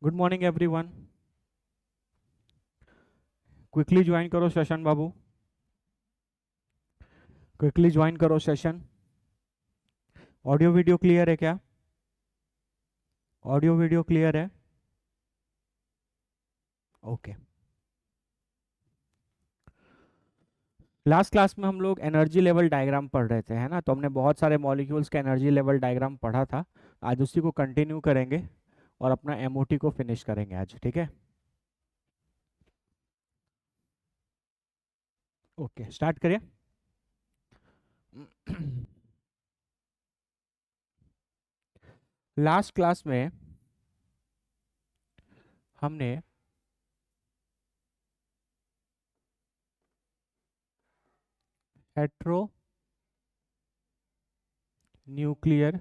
Good morning everyone. Quickly join करो session बाबू। Quickly join करो session. Audio video clear है क्या? ऑडियो वीडियो क्लियर है? ओके। लास्ट क्लास में हम लोग एनर्जी लेवल डायग्राम पढ़ रहे थे, है ना? तो हमने बहुत सारे मॉलिक्यूल्स का एनर्जी लेवल डायग्राम पढ़ा था। आज उसी को कंटिन्यू करेंगे और अपना एमओटी को फिनिश करेंगे आज, ठीक है? ओके, स्टार्ट करिए। लास्ट क्लास में हमने हेट्रो न्यूक्लियर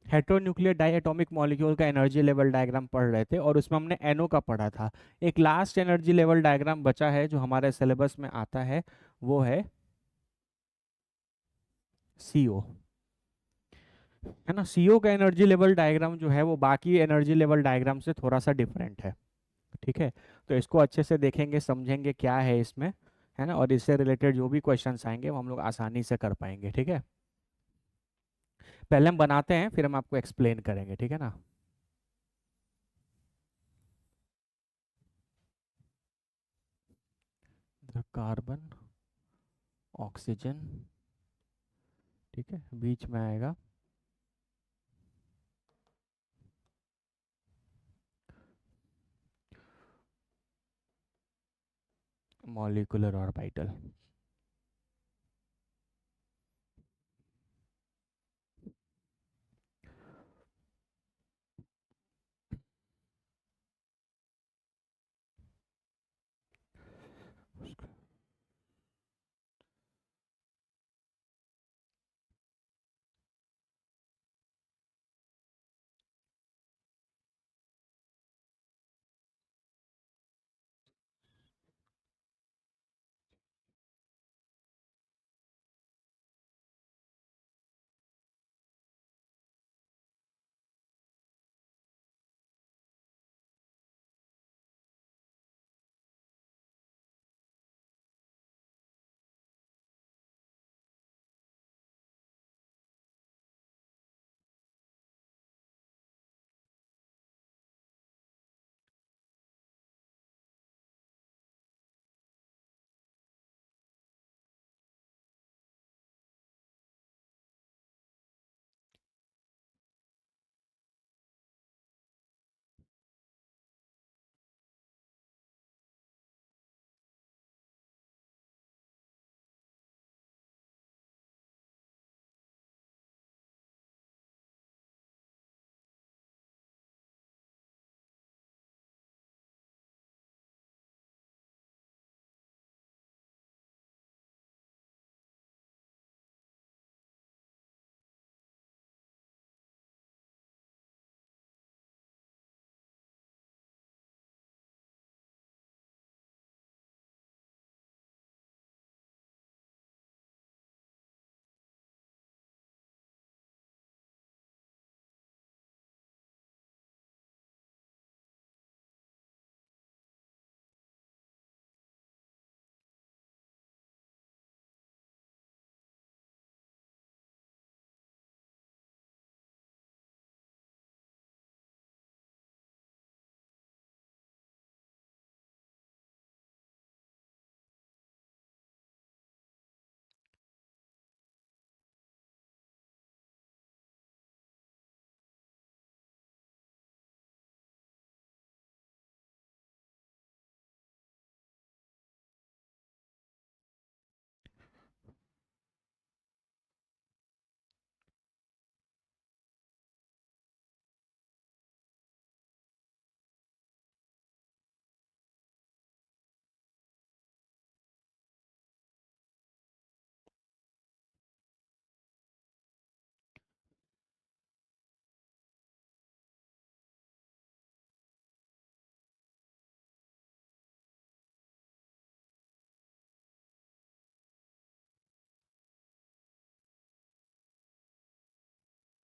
हेटेरोन्यूक्लियर डाइएटॉमिक मॉलिक्यूल का एनर्जी लेवल डायग्राम पढ़ रहे थे और उसमें हमने एनओ का पढ़ा था। एक लास्ट एनर्जी लेवल डायग्राम बचा है जो हमारे सिलेबस में आता है, वो है सीओ, है ना? सीओ का एनर्जी लेवल डायग्राम जो है वो बाकी एनर्जी लेवल डायग्राम से थोड़ा सा डिफरेंट है, ठीक है? तो इसको अच्छे से देखेंगे, समझेंगे क्या है इसमें, है ना? और इससे रिलेटेड जो भी क्वेश्चंस आएंगे वो हम लोग आसानी से कर पाएंगे, ठीक है? पहले हम बनाते हैं, फिर हम आपको एक्सप्लेन करेंगे, ठीक है ना? कार्बन, ऑक्सीजन, ठीक है, बीच में आएगा मॉलिक्यूलर ऑर्बिटल।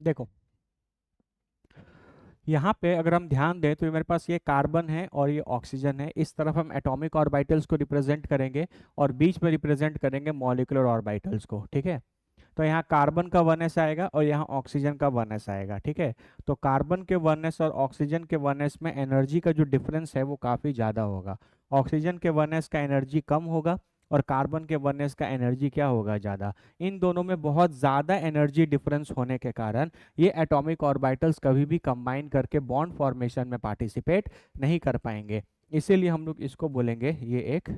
देखो यहाँ पे अगर हम ध्यान दें तो ये मेरे पास ये कार्बन है और ये ऑक्सीजन है, इस तरफ हम एटॉमिक ऑर्बिटल्स को रिप्रेजेंट करेंगे और बीच में रिप्रेजेंट करेंगे मॉलिक्यूलर ऑर्बिटल्स को, ठीक है। तो यहाँ कार्बन का 1s आएगा और यहाँ ऑक्सीजन का 1s आएगा, ठीक है। तो कार्बन के 1s और ऑक्सीजन के 1s में एनर्जी का जो डिफरेंस है वो काफ़ी ज़्यादा होगा। ऑक्सीजन के 1s का एनर्जी कम होगा और कार्बन के 1s का एनर्जी क्या होगा, ज़्यादा। इन दोनों में बहुत ज़्यादा एनर्जी डिफरेंस होने के कारण ये एटॉमिक ऑर्बिटल्स कभी भी कंबाइन करके बॉन्ड फॉर्मेशन में पार्टिसिपेट नहीं कर पाएंगे। इसीलिए हम लोग इसको बोलेंगे ये एक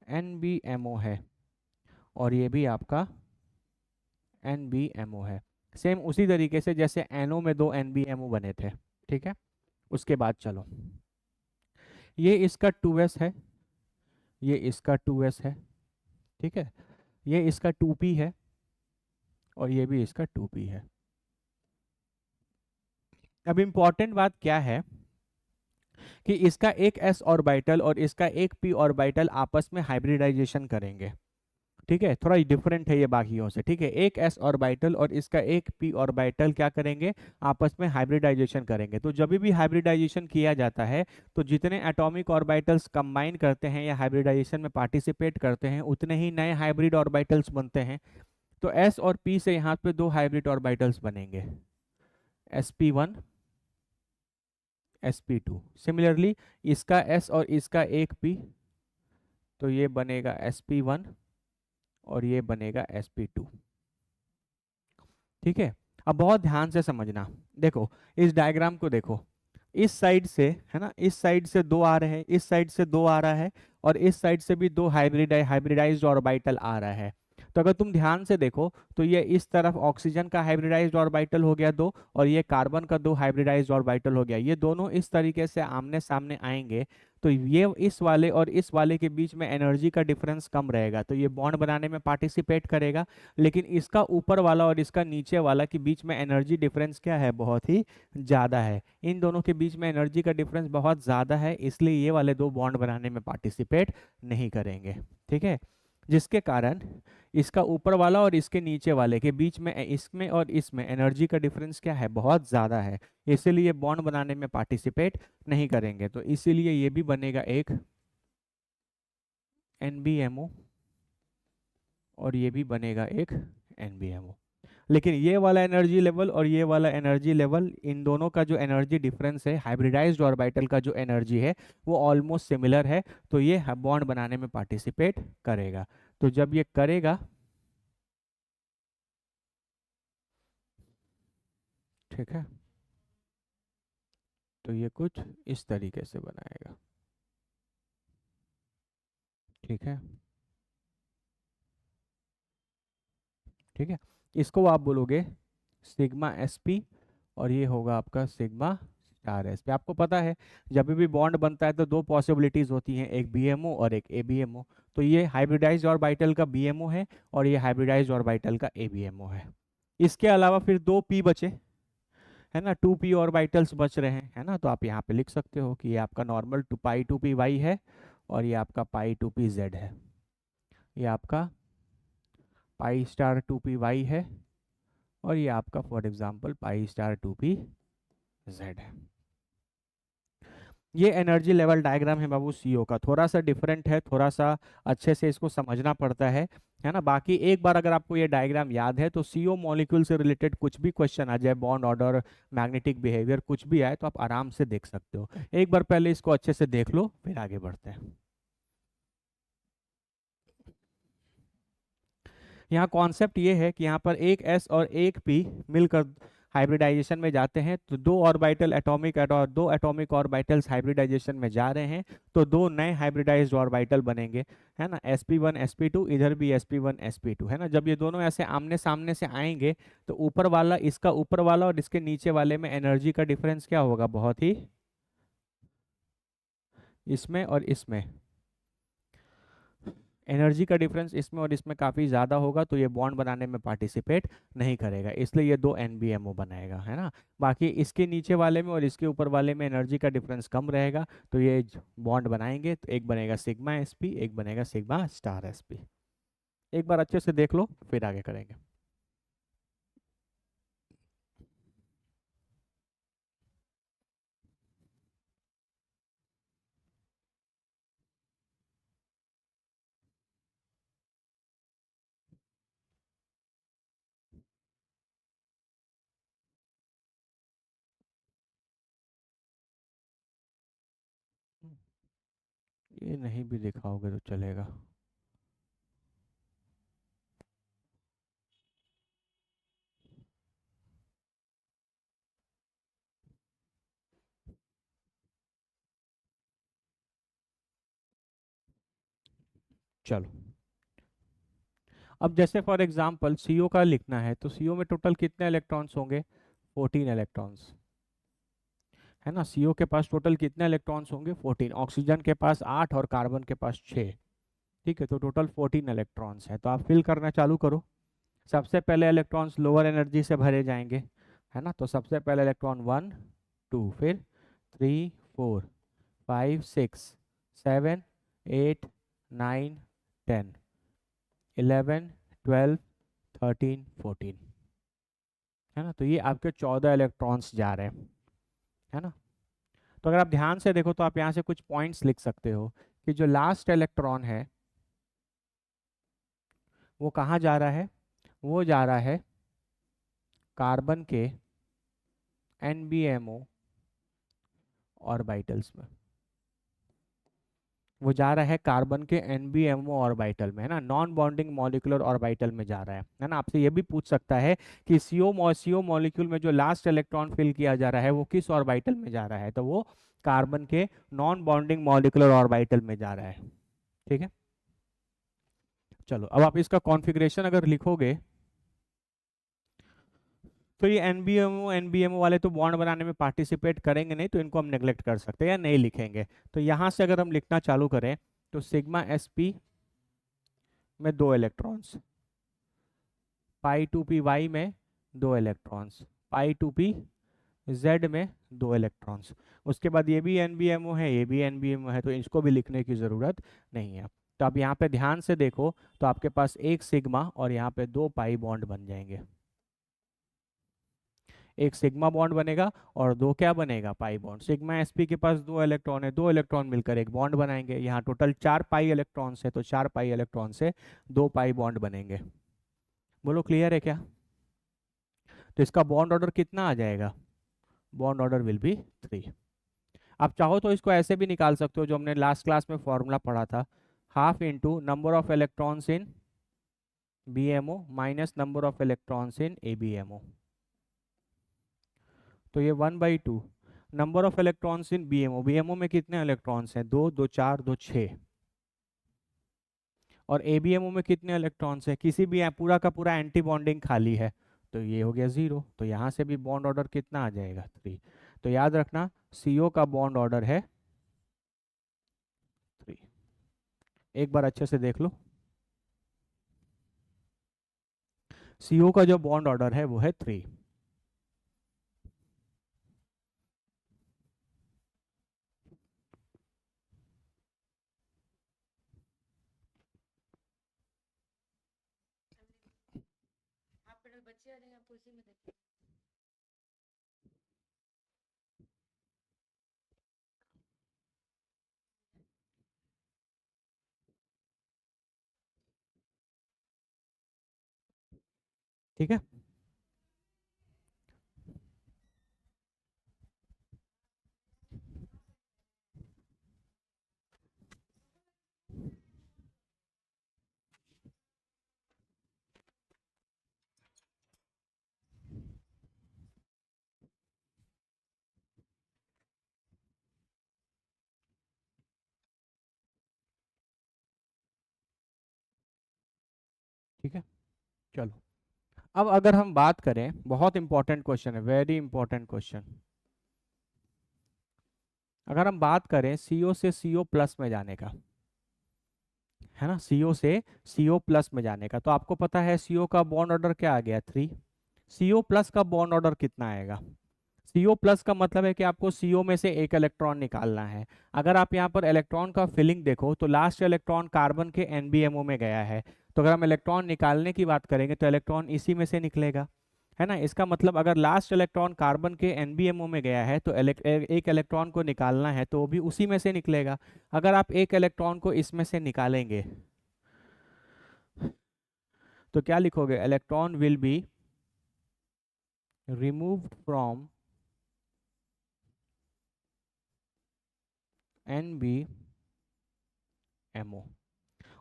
NBMO है और ये भी आपका NBMO है। सेम उसी तरीके से जैसे NO में दो NBMO बने थे, ठीक है। उसके बाद चलो, ये इसका 2s है, ये इसका 2s है, ठीक है। ये इसका 2p है और ये भी इसका 2p है। अब इम्पॉर्टेंट बात क्या है कि इसका एक s ऑर्बिटल और इसका एक p ऑर्बिटल आपस में हाइब्रिडाइजेशन करेंगे, ठीक है। थोड़ा डिफरेंट है ये बाकियों से, ठीक है। एक s ऑर्बिटल और इसका एक p ऑर्बिटल क्या करेंगे, आपस में हाइब्रिडाइजेशन करेंगे। तो जब भी हाइब्रिडाइजेशन किया जाता है तो जितने एटॉमिक ऑर्बिटल्स कंबाइन करते हैं या हाइब्रिडाइजेशन में पार्टिसिपेट करते हैं उतने ही नए हाइब्रिड ऑर्बिटल्स बनते हैं। तो s और p से यहाँ पे दो हाइब्रिड ऑर्बिटल्स बनेंगे, sp1 sp2। सिमिलरली इसका s और इसका एक p, तो ये बनेगा sp1 और ये बनेगा sp2, ठीक है। अब बहुत ध्यान से समझना, देखो इस डायग्राम को देखो, इस साइड से है ना, इस साइड से दो आ रहे हैं, इस साइड से दो आ रहा है और इस साइड से भी दो हाइब्रिडाइज्ड ऑर्बिटल आ रहा है। तो अगर तुम ध्यान से देखो तो ये इस तरफ ऑक्सीजन का हाइब्रिडाइज्ड ऑर्बिटल हो गया दो और ये कार्बन का दो हाइब्रिडाइज्ड ऑर्बिटल हो गया। ये दोनों इस तरीके से आमने सामने आएंगे तो ये इस वाले और इस वाले के बीच में एनर्जी का डिफरेंस कम रहेगा, तो ये बॉन्ड बनाने में पार्टिसिपेट करेगा। लेकिन इसका ऊपर वाला और इसका नीचे वाला के बीच में एनर्जी डिफरेंस क्या है, बहुत ही ज़्यादा है। इन दोनों के बीच में एनर्जी का डिफरेंस बहुत ज़्यादा है, इसलिए ये वाले दो बॉन्ड बनाने में पार्टिसिपेट नहीं करेंगे, ठीक है। जिसके कारण इसका ऊपर वाला और इसके नीचे वाले के बीच में इसमें और इसमें एनर्जी का डिफरेंस क्या है, बहुत ज़्यादा है, इसीलिए बॉन्ड बनाने में पार्टिसिपेट नहीं करेंगे। तो इसीलिए ये भी बनेगा एक NBMO और ये भी बनेगा एक NBMO। लेकिन ये वाला एनर्जी लेवल और ये वाला एनर्जी लेवल, इन दोनों का जो एनर्जी डिफरेंस है, हाइब्रिडाइज्ड ऑर्बिटल का जो एनर्जी है वो ऑलमोस्ट सिमिलर है, तो ये बॉन्ड बनाने में पार्टिसिपेट करेगा। तो जब ये करेगा, ठीक है, तो ये कुछ इस तरीके से बनाएगा, ठीक है, ठीक है। इसको आप बोलोगे सिग्मा SP और ये होगा आपका सिग्मा स्टार SP। आपको पता है जब भी बॉन्ड बनता है तो दो पॉसिबिलिटीज होती हैं, एक BMO और एक ABMO। तो ये हाइब्रिडाइज्ड ऑर्बिटल का BMO है और ये हाइब्रिडाइज्ड ऑर्बिटल का ABMO है। इसके अलावा फिर दो p बचे, है ना, 2p ऑर्बिटल्स बच रहे हैं, है ना। तो आप यहाँ पे लिख सकते हो कि ये आपका नॉर्मल पाई 2p y है और ये आपका पाई 2p z है। ये आपका पाई स्टार 2p y है और ये आपका for example pi star 2p z है। ये एनर्जी लेवल डायग्राम है बाबू CO का, थोड़ा सा डिफरेंट है, थोड़ा सा अच्छे से इसको समझना पड़ता है ना। बाकी एक बार अगर आपको ये डायग्राम याद है तो CO मॉलिक्यूल से रिलेटेड कुछ भी क्वेश्चन आ जाए, बॉन्ड ऑर्डर, मैग्नेटिक बिहेवियर, कुछ भी आए तो आप आराम से देख सकते हो। एक बार पहले इसको अच्छे से देख लो फिर आगे बढ़ते हैं। यहाँ कॉन्सेप्ट ये है कि यहाँ पर एक S और एक P मिलकर हाइब्रिडाइजेशन में जाते हैं, तो दो एटॉमिक ऑर्बिटल्स हाइब्रिडाइजेशन में जा रहे हैं तो दो नए हाइब्रिडाइज्ड ऑर्बिटल बनेंगे, है ना, sp1 sp2, इधर भी sp1 sp2, है ना। जब ये दोनों ऐसे आमने सामने से आएंगे तो ऊपर वाला, इसका ऊपर वाला और इसके नीचे वाले में एनर्जी का डिफरेंस क्या होगा, बहुत ही, इसमें और इसमें एनर्जी का डिफरेंस इसमें और इसमें काफ़ी ज़्यादा होगा, तो ये बॉन्ड बनाने में पार्टिसिपेट नहीं करेगा, इसलिए ये दो NBMO बनाएगा, है ना। बाकी इसके नीचे वाले में और इसके ऊपर वाले में एनर्जी का डिफरेंस कम रहेगा, तो ये बॉन्ड बनाएंगे, तो एक बनेगा सिग्मा SP, एक बनेगा सिग्मा स्टार SP। एक बार अच्छे से देख लो फिर आगे करेंगे। ये नहीं भी दिखाओगे तो चलेगा। चलो, अब जैसे फॉर एग्जांपल सीओ का लिखना है तो सीओ में टोटल कितने इलेक्ट्रॉन्स होंगे? 14 इलेक्ट्रॉन्स, है ना। सीओ के पास टोटल कितने इलेक्ट्रॉन्स होंगे? 14। ऑक्सीजन के पास 8 और कार्बन के पास 6। ठीक है, तो टोटल 14 इलेक्ट्रॉन्स है। तो आप फिल करना चालू करो। सबसे पहले इलेक्ट्रॉन्स लोअर एनर्जी से भरे जाएंगे, है ना। तो सबसे पहले इलेक्ट्रॉन 1 2, फिर 3 4 5 6 7 8 9 10 11 12 13 14, है ना। तो ये आपके 14 इलेक्ट्रॉन्स जा रहे हैं, है ना। तो अगर आप ध्यान से देखो तो आप यहाँ से कुछ पॉइंट्स लिख सकते हो कि जो लास्ट इलेक्ट्रॉन है वो कहाँ जा रहा है? वो जा रहा है कार्बन के NBMO ऑर्बिटल्स में। वो जा रहा है कार्बन के NBMO ऑर्बिटल में, है ना। नॉन बॉन्डिंग मॉलिक्यूलर ऑर्बिटल में जा रहा है ना। आपसे ये भी पूछ सकता है कि सीओ मॉलिक्यूल में जो लास्ट इलेक्ट्रॉन फिल किया जा रहा है वो किस ऑर्बिटल में जा रहा है? तो वो कार्बन के नॉन बॉन्डिंग मॉलिक्यूलर ऑर्बिटल में जा रहा है। ठीक है, चलो अब आप इसका कॉन्फ़िगरेशन अगर लिखोगे तो ये एनबीएमओ वाले तो बॉन्ड बनाने में पार्टिसिपेट करेंगे नहीं, तो इनको हम नेग्लेक्ट कर सकते हैं या नहीं लिखेंगे। तो यहाँ से अगर हम लिखना चालू करें तो सिग्मा sp में 2 इलेक्ट्रॉन्स, पाई 2p वाई में 2 इलेक्ट्रॉन्स, पाई 2p z में 2 इलेक्ट्रॉन्स। उसके बाद ये भी एनबीएमओ है, ये भी एनबीएमओ है, तो इसको भी लिखने की ज़रूरत नहीं है। तो आप यहाँ पे ध्यान से देखो तो आपके पास एक सिग्मा और यहाँ पे 2 पाई बॉन्ड बन जाएंगे। एक सिग्मा बॉन्ड बनेगा और 2 क्या बनेगा? Pi bond. सिग्मा sp के पास 2 इलेक्ट्रॉन है, 2 इलेक्ट्रॉन मिलकर एक बॉन्ड बनाएंगे। यहाँ टोटल 4 पाई इलेक्ट्रॉन्स है, तो 4 पाई इलेक्ट्रॉन से 2 पाई बॉन्ड बनेंगे। बोलो क्लियर है क्या? तो इसका बॉन्ड ऑर्डर कितना आ जाएगा? Bond order will be 3। आप चाहो तो इसको ऐसे भी निकाल सकते हो जो हमने लास्ट क्लास में फॉर्मूला पढ़ा था, half into number of electrons in BMO minus number of electrons in ABMO। तो ये 1/2 number of electrons in BMO में कितने इलेक्ट्रॉन्स हैं? 2 2 4 2 6। और ABMO में कितने इलेक्ट्रॉन्स हैं? किसी भी पूरा का पूरा एंटी बॉन्डिंग खाली है, तो ये हो गया 0। तो यहाँ से भी बॉन्ड ऑर्डर कितना आ जाएगा? 3। तो याद रखना CO का बॉन्ड ऑर्डर है 3। एक बार अच्छे से देख लो, CO का जो बॉन्ड ऑर्डर है वो है 3। ठीक है, ठीक है, चलो। अब अगर हम बात करें, बहुत इंपॉर्टेंट क्वेश्चन है, वेरी इंपॉर्टेंट क्वेश्चन। अगर हम बात करें CO से CO प्लस में जाने का, है ना, CO से CO प्लस में जाने का, तो आपको पता है CO का बॉन्ड ऑर्डर क्या आ गया? 3। CO प्लस का बॉन्ड ऑर्डर कितना आएगा? CO प्लस का मतलब है कि आपको CO में से एक इलेक्ट्रॉन निकालना है। अगर आप यहाँ पर इलेक्ट्रॉन का फिलिंग देखो तो लास्ट इलेक्ट्रॉन कार्बन के NBMO में गया है, तो अगर हम इलेक्ट्रॉन निकालने की बात करेंगे तो इलेक्ट्रॉन इसी में से निकलेगा, है ना। इसका मतलब अगर लास्ट इलेक्ट्रॉन कार्बन के NBMO में गया है तो एक इलेक्ट्रॉन को निकालना है तो वो भी उसी में से निकलेगा। अगर आप एक इलेक्ट्रॉन को इसमें से निकालेंगे तो क्या लिखोगे, electron will be removed from NBMO।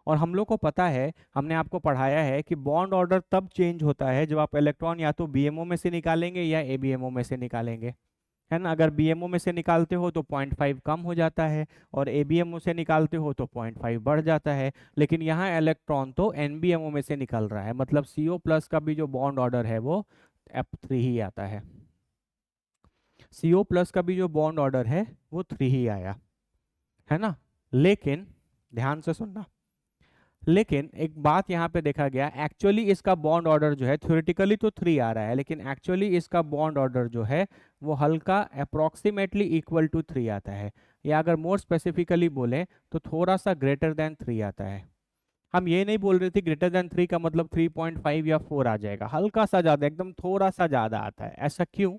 और हम लोग को पता है, हमने आपको पढ़ाया है कि बॉन्ड ऑर्डर तब चेंज होता है जब आप इलेक्ट्रॉन या तो BMO में से निकालेंगे या ABMO में से निकालेंगे, है ना। अगर BMO में से निकालते हो तो 0.5 कम हो जाता है और ABMO से निकालते हो तो 0.5 बढ़ जाता है। लेकिन यहाँ इलेक्ट्रॉन तो NBMO में से निकल रहा है, मतलब CO प्लस का भी जो बॉन्ड ऑर्डर है वो F3 ही आता है। CO प्लस का भी जो बॉन्ड ऑर्डर है वो 3 ही आया, है ना। लेकिन ध्यान से सुनना, लेकिन एक बात यहाँ पे देखा गया, एक्चुअली इसका बॉन्ड ऑर्डर जो है थ्योरेटिकली तो 3 आ रहा है, लेकिन एक्चुअली इसका बॉन्ड ऑर्डर जो है वो हल्का अप्रोक्सीमेटली इक्वल टू 3 आता है, या अगर मोर स्पेसिफिकली बोले तो थोड़ा सा ग्रेटर देन 3 आता है। हम ये नहीं बोल रहे थे ग्रेटर देन 3 का मतलब 3.5 या 4 आ जाएगा, हल्का सा ज़्यादा, एकदम थोड़ा सा ज़्यादा आता है। ऐसा क्यों?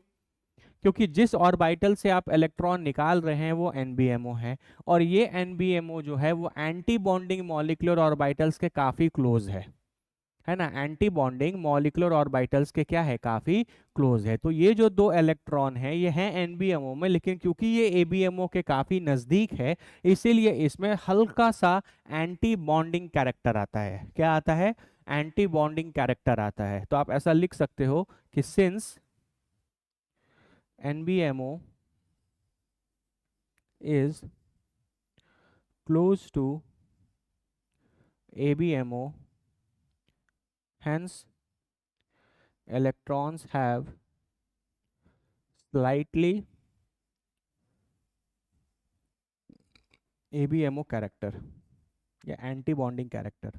क्योंकि जिस ऑर्बिटल से आप इलेक्ट्रॉन निकाल रहे हैं वो NBMO है, और ये NBMO जो है वो एंटी बॉन्डिंग मॉलिक्यूलर ऑर्बिटल्स के काफ़ी क्लोज है ना। एंटी बॉन्डिंग मॉलिक्यूलर ऑर्बिटल्स के क्या है, काफ़ी क्लोज है। तो ये जो दो इलेक्ट्रॉन है ये हैं NBMO में, लेकिन क्योंकि ये ABMO के काफ़ी नज़दीक है इसीलिए इसमें हल्का सा एंटी बॉन्डिंग कैरेक्टर आता है। क्या आता है? एंटी बॉन्डिंग कैरेक्टर आता है। तो आप ऐसा लिख सकते हो कि since NBMO is close to ABMO, hence electrons have slightly ABMO character या एंटी बॉन्डिंग कैरेक्टर।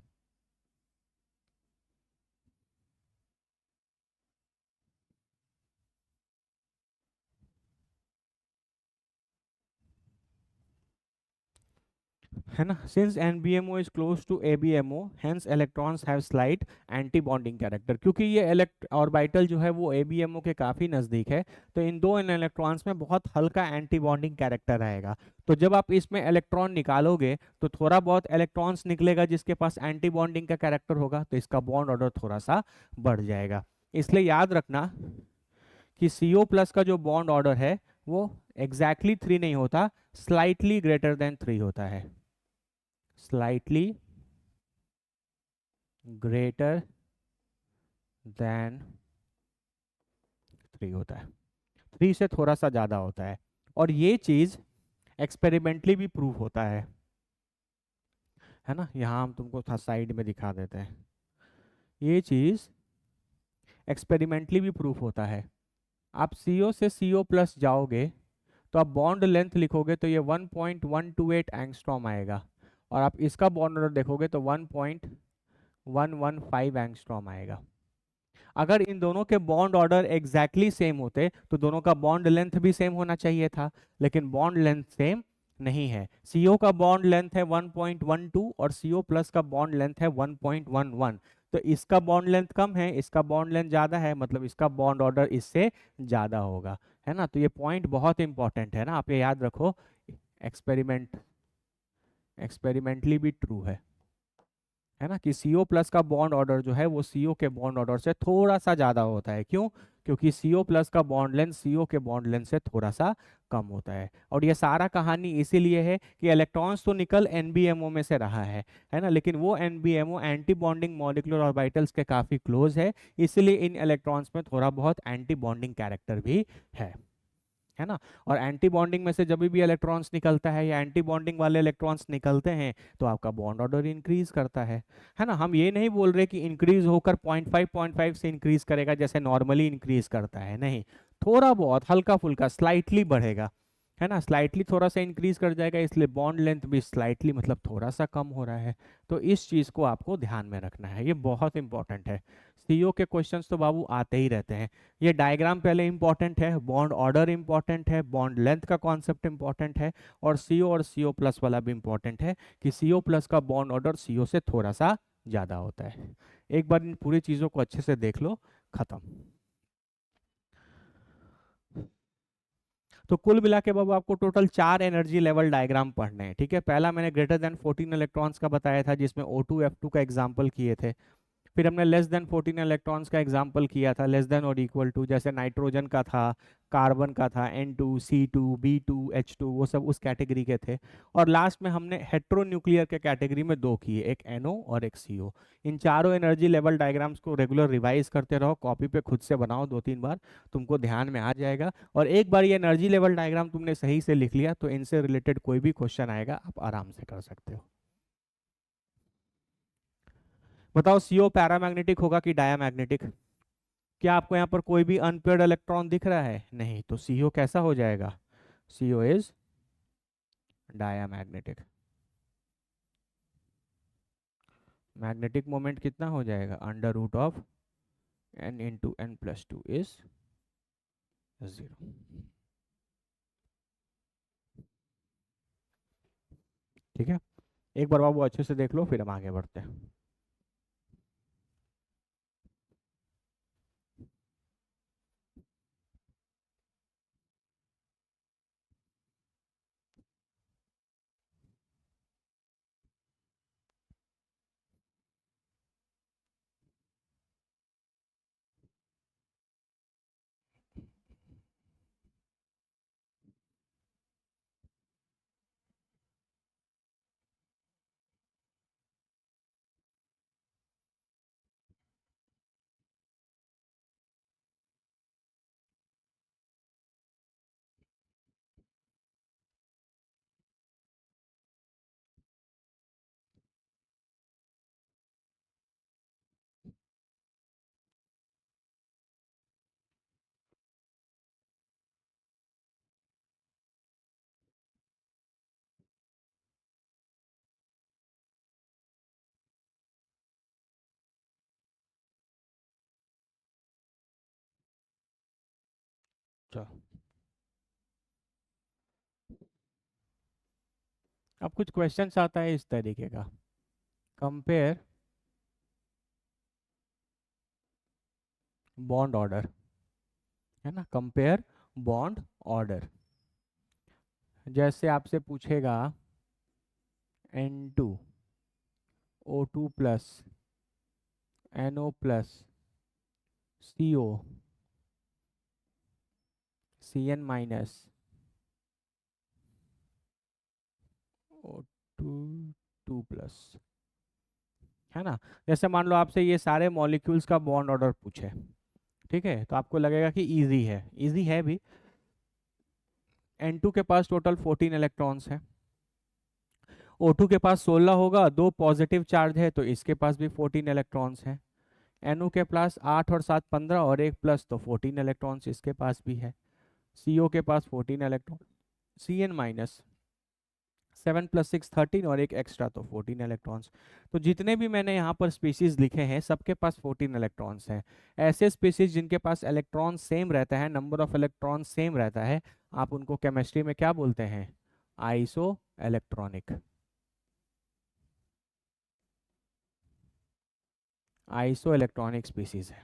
है ना, since NBMO is close to ABMO hence electrons have slight anti bonding character. क्योंकि ये ऑर्बिटल जो है वो ABMO के काफ़ी नज़दीक है तो इन इलेक्ट्रॉन्स में बहुत हल्का एंटी बॉन्डिंग कैरेक्टर आएगा। तो जब आप इसमें इलेक्ट्रॉन निकालोगे तो थोड़ा बहुत इलेक्ट्रॉन्स निकलेगा जिसके पास एंटी बॉन्डिंग का कैरेक्टर होगा, तो इसका बॉन्ड ऑर्डर थोड़ा सा बढ़ जाएगा। इसलिए याद रखना कि CO प्लस का जो बॉन्ड ऑर्डर है वो एग्जैक्टली 3 नहीं होता, स्लाइटली ग्रेटर देन 3 होता है, स्लाइटली ग्रेटर देन 3 होता है, 3 से थोड़ा सा ज़्यादा होता है। और ये चीज़ एक्सपेरिमेंटली भी प्रूव होता है ना। यहाँ हम तुमको था साइड में दिखा देते हैं, ये चीज़ एक्सपेरिमेंटली भी प्रूफ होता है। आप CO से CO प्लस जाओगे तो आप बॉन्ड लेंथ लिखोगे तो ये 1.128 एंगस्ट्रॉम आएगा, और आप इसका बॉन्ड ऑर्डर देखोगे तो 1.115 एंगस्ट्रॉम आएगा। अगर इन दोनों के बॉन्ड ऑर्डर एग्जैक्टली सेम होते तो दोनों का बॉन्ड लेंथ भी सेम होना चाहिए था, लेकिन बॉन्ड लेंथ सेम नहीं है। CO का बॉन्ड लेंथ है 1.12 और CO प्लस का बॉन्ड लेंथ है 1.11। तो इसका बॉन्ड लेंथ कम है, इसका बॉन्ड लेंथ ज़्यादा है, मतलब इसका बॉन्ड ऑर्डर इससे ज़्यादा होगा, है ना। तो ये पॉइंट बहुत इंपॉर्टेंट है ना, आप ये याद रखो। एक्सपेरिमेंटली भी ट्रू है ना, कि CO प्लस का बॉन्ड ऑर्डर जो है वो CO के बॉन्ड ऑर्डर से थोड़ा सा ज़्यादा होता है। क्यों? क्योंकि CO प्लस का बॉन्ड लेंथ CO के बॉन्ड लेंथ से थोड़ा सा कम होता है। और ये सारा कहानी इसीलिए है कि इलेक्ट्रॉन्स तो निकल NBMO में से रहा है ना, लेकिन वो NBMO anti bonding molecular orbitals के काफ़ी क्लोज है, इसलिए इन इलेक्ट्रॉन्स में थोड़ा बहुत एंटी बॉन्डिंग कैरेक्टर भी है ना। और एंटी बॉन्डिंग में से जब भी इलेक्ट्रॉन्स निकलता है या एंटी बॉन्डिंग वाले इलेक्ट्रॉन्स निकलते हैं तो आपका बॉन्ड ऑर्डर इंक्रीज करता है ना। हम ये नहीं बोल रहे कि इंक्रीज होकर 0.5 से इंक्रीज करेगा जैसे नॉर्मली इंक्रीज करता है, नहीं, थोड़ा बहुत हल्का फुल्का स्लाइटली बढ़ेगा, है ना, स्लाइटली थोड़ा सा इंक्रीज कर जाएगा, इसलिए बॉन्ड लेंथ भी स्लाइटली मतलब थोड़ा सा कम हो रहा है। तो इस चीज़ को आपको ध्यान में रखना है, ये बहुत इंपॉर्टेंट है। CO के क्वेश्चंस तो बाबू आते ही रहते हैं। ये डायग्राम पहले इंपॉर्टेंट है, बॉन्ड ऑर्डर इंपॉर्टेंट है, बॉन्ड लेंथ का कॉन्सेप्ट इंपॉर्टेंट है, और CO और CO प्लस वाला भी इंपॉर्टेंट है कि CO प्लस का बॉन्ड ऑर्डर CO से थोड़ा सा ज़्यादा होता है। एक बार इन पूरी चीज़ों को अच्छे से देख लो, खत्म। तो कुल मिला के बाबू आपको टोटल 4 एनर्जी लेवल डायग्राम पढ़ने हैं, ठीक है। पहला मैंने ग्रेटर देन 14 इलेक्ट्रॉन्स का बताया था, जिसमें O2 F2 का एग्जाम्पल किए थे। फिर हमने लेस देन 14 इलेक्ट्रॉन्स का एग्जांपल किया था, लेस देन और इक्वल टू, जैसे नाइट्रोजन का था, कार्बन का था, N2 C2 B2 H2, वो सब उस कैटेगरी के थे। और लास्ट में हमने हेट्रोन्यूक्लियर के कैटेगरी में दो किए, एक NO और एक CO। इन चारों एनर्जी लेवल डायग्राम्स को रेगुलर रिवाइज करते रहो, कॉपी पे खुद से बनाओ 2-3 बार, तुमको ध्यान में आ जाएगा। और एक बार ये एनर्जी लेवल डायग्राम तुमने सही से लिख लिया तो इनसे रिलेटेड कोई भी क्वेश्चन आएगा आप आराम से कर सकते हो। बताओ, CO पैरामैग्नेटिक होगा कि डायामैग्नेटिक? क्या आपको यहाँ पर कोई भी अनपेयर्ड इलेक्ट्रॉन दिख रहा है? नहीं, तो CO कैसा हो जाएगा? CO is diamagnetic. Magnetic moment कितना हो जाएगा? √of n × n+2 is 0। ठीक है, एक बार बाबू अच्छे से देख लो, फिर हम आगे बढ़ते हैं। चलो, अब कुछ क्वेश्चंस आता है इस तरीके का, कंपेयर बॉन्ड ऑर्डर, है ना, कंपेयर बॉन्ड ऑर्डर। जैसे आपसे पूछेगा N2O2+, NO+, CO, CN-, O2 2+, है ना। जैसे मान लो आपसे ये सारे मॉलिक्यूल्स का बॉन्ड ऑर्डर पूछे, ठीक है, तो आपको लगेगा कि इजी है, इजी है भी। N2 के पास टोटल 14 इलेक्ट्रॉन्स हैं, O2 के पास 16 होगा, दो पॉजिटिव चार्ज है तो इसके पास भी 14 इलेक्ट्रॉन्स हैं। NO के पास 8 और 7 15 और एक प्लस तो 14 इलेक्ट्रॉन्स इसके पास भी है। CO के पास 14 इलेक्ट्रॉन, CN-, 7 + 6 13 और एक एक्स्ट्रा तो 14 इलेक्ट्रॉन्स। तो जितने भी मैंने यहाँ पर स्पीसीज लिखे हैं सबके पास 14 इलेक्ट्रॉन्स हैं। ऐसे स्पीसीज जिनके पास इलेक्ट्रॉन सेम रहता है, नंबर ऑफ इलेक्ट्रॉन सेम रहता है, आप उनको केमिस्ट्री में क्या बोलते हैं? Iso electronic. Iso electronic species है।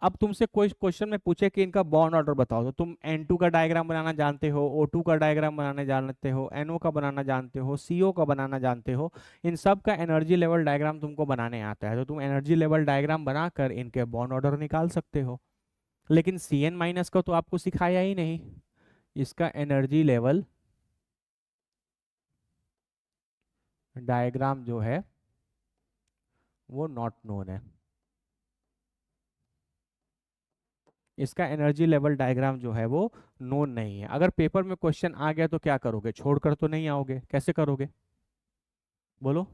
अब तुमसे कोई क्वेश्चन में पूछे कि इनका बॉन्ड ऑर्डर बताओ, तो तुम N2 का डायग्राम बनाना जानते हो, O2 का डायग्राम बनाना जानते हो, NO का बनाना जानते हो, CO का बनाना जानते हो। इन सब का एनर्जी लेवल डायग्राम तुमको बनाने आता है, तो तुम एनर्जी लेवल डायग्राम बनाकर इनके बॉन्ड ऑर्डर निकाल सकते हो। लेकिन CN- का तो आपको सिखाया ही नहीं, इसका एनर्जी लेवल डायग्राम जो है वो नॉट नोन है। इसका एनर्जी लेवल डायग्राम जो है वो नोन नहीं है। अगर पेपर में क्वेश्चन आ गया तो क्या करोगे? छोड़कर तो नहीं आओगे, कैसे करोगे? बोलो,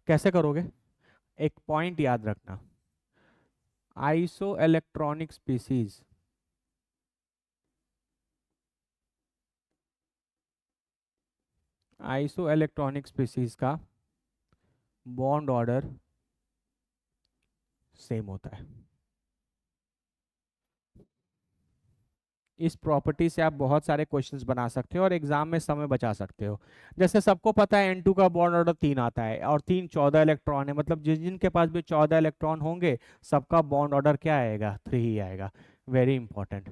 कैसे करोगे? एक पॉइंट याद रखना, iso electronic species, iso electronic species का बॉन्ड ऑर्डर सेम होता है। इस प्रॉपर्टी से आप बहुत सारे क्वेश्चंस बना सकते हो और एग्जाम में समय बचा सकते हो। जैसे सबको पता है N2 का बॉन्ड ऑर्डर 3 आता है और 3 14 इलेक्ट्रॉन है, मतलब जिनके पास भी 14 इलेक्ट्रॉन होंगे सबका बॉन्ड ऑर्डर क्या आएगा, 3 ही आएगा। Very important.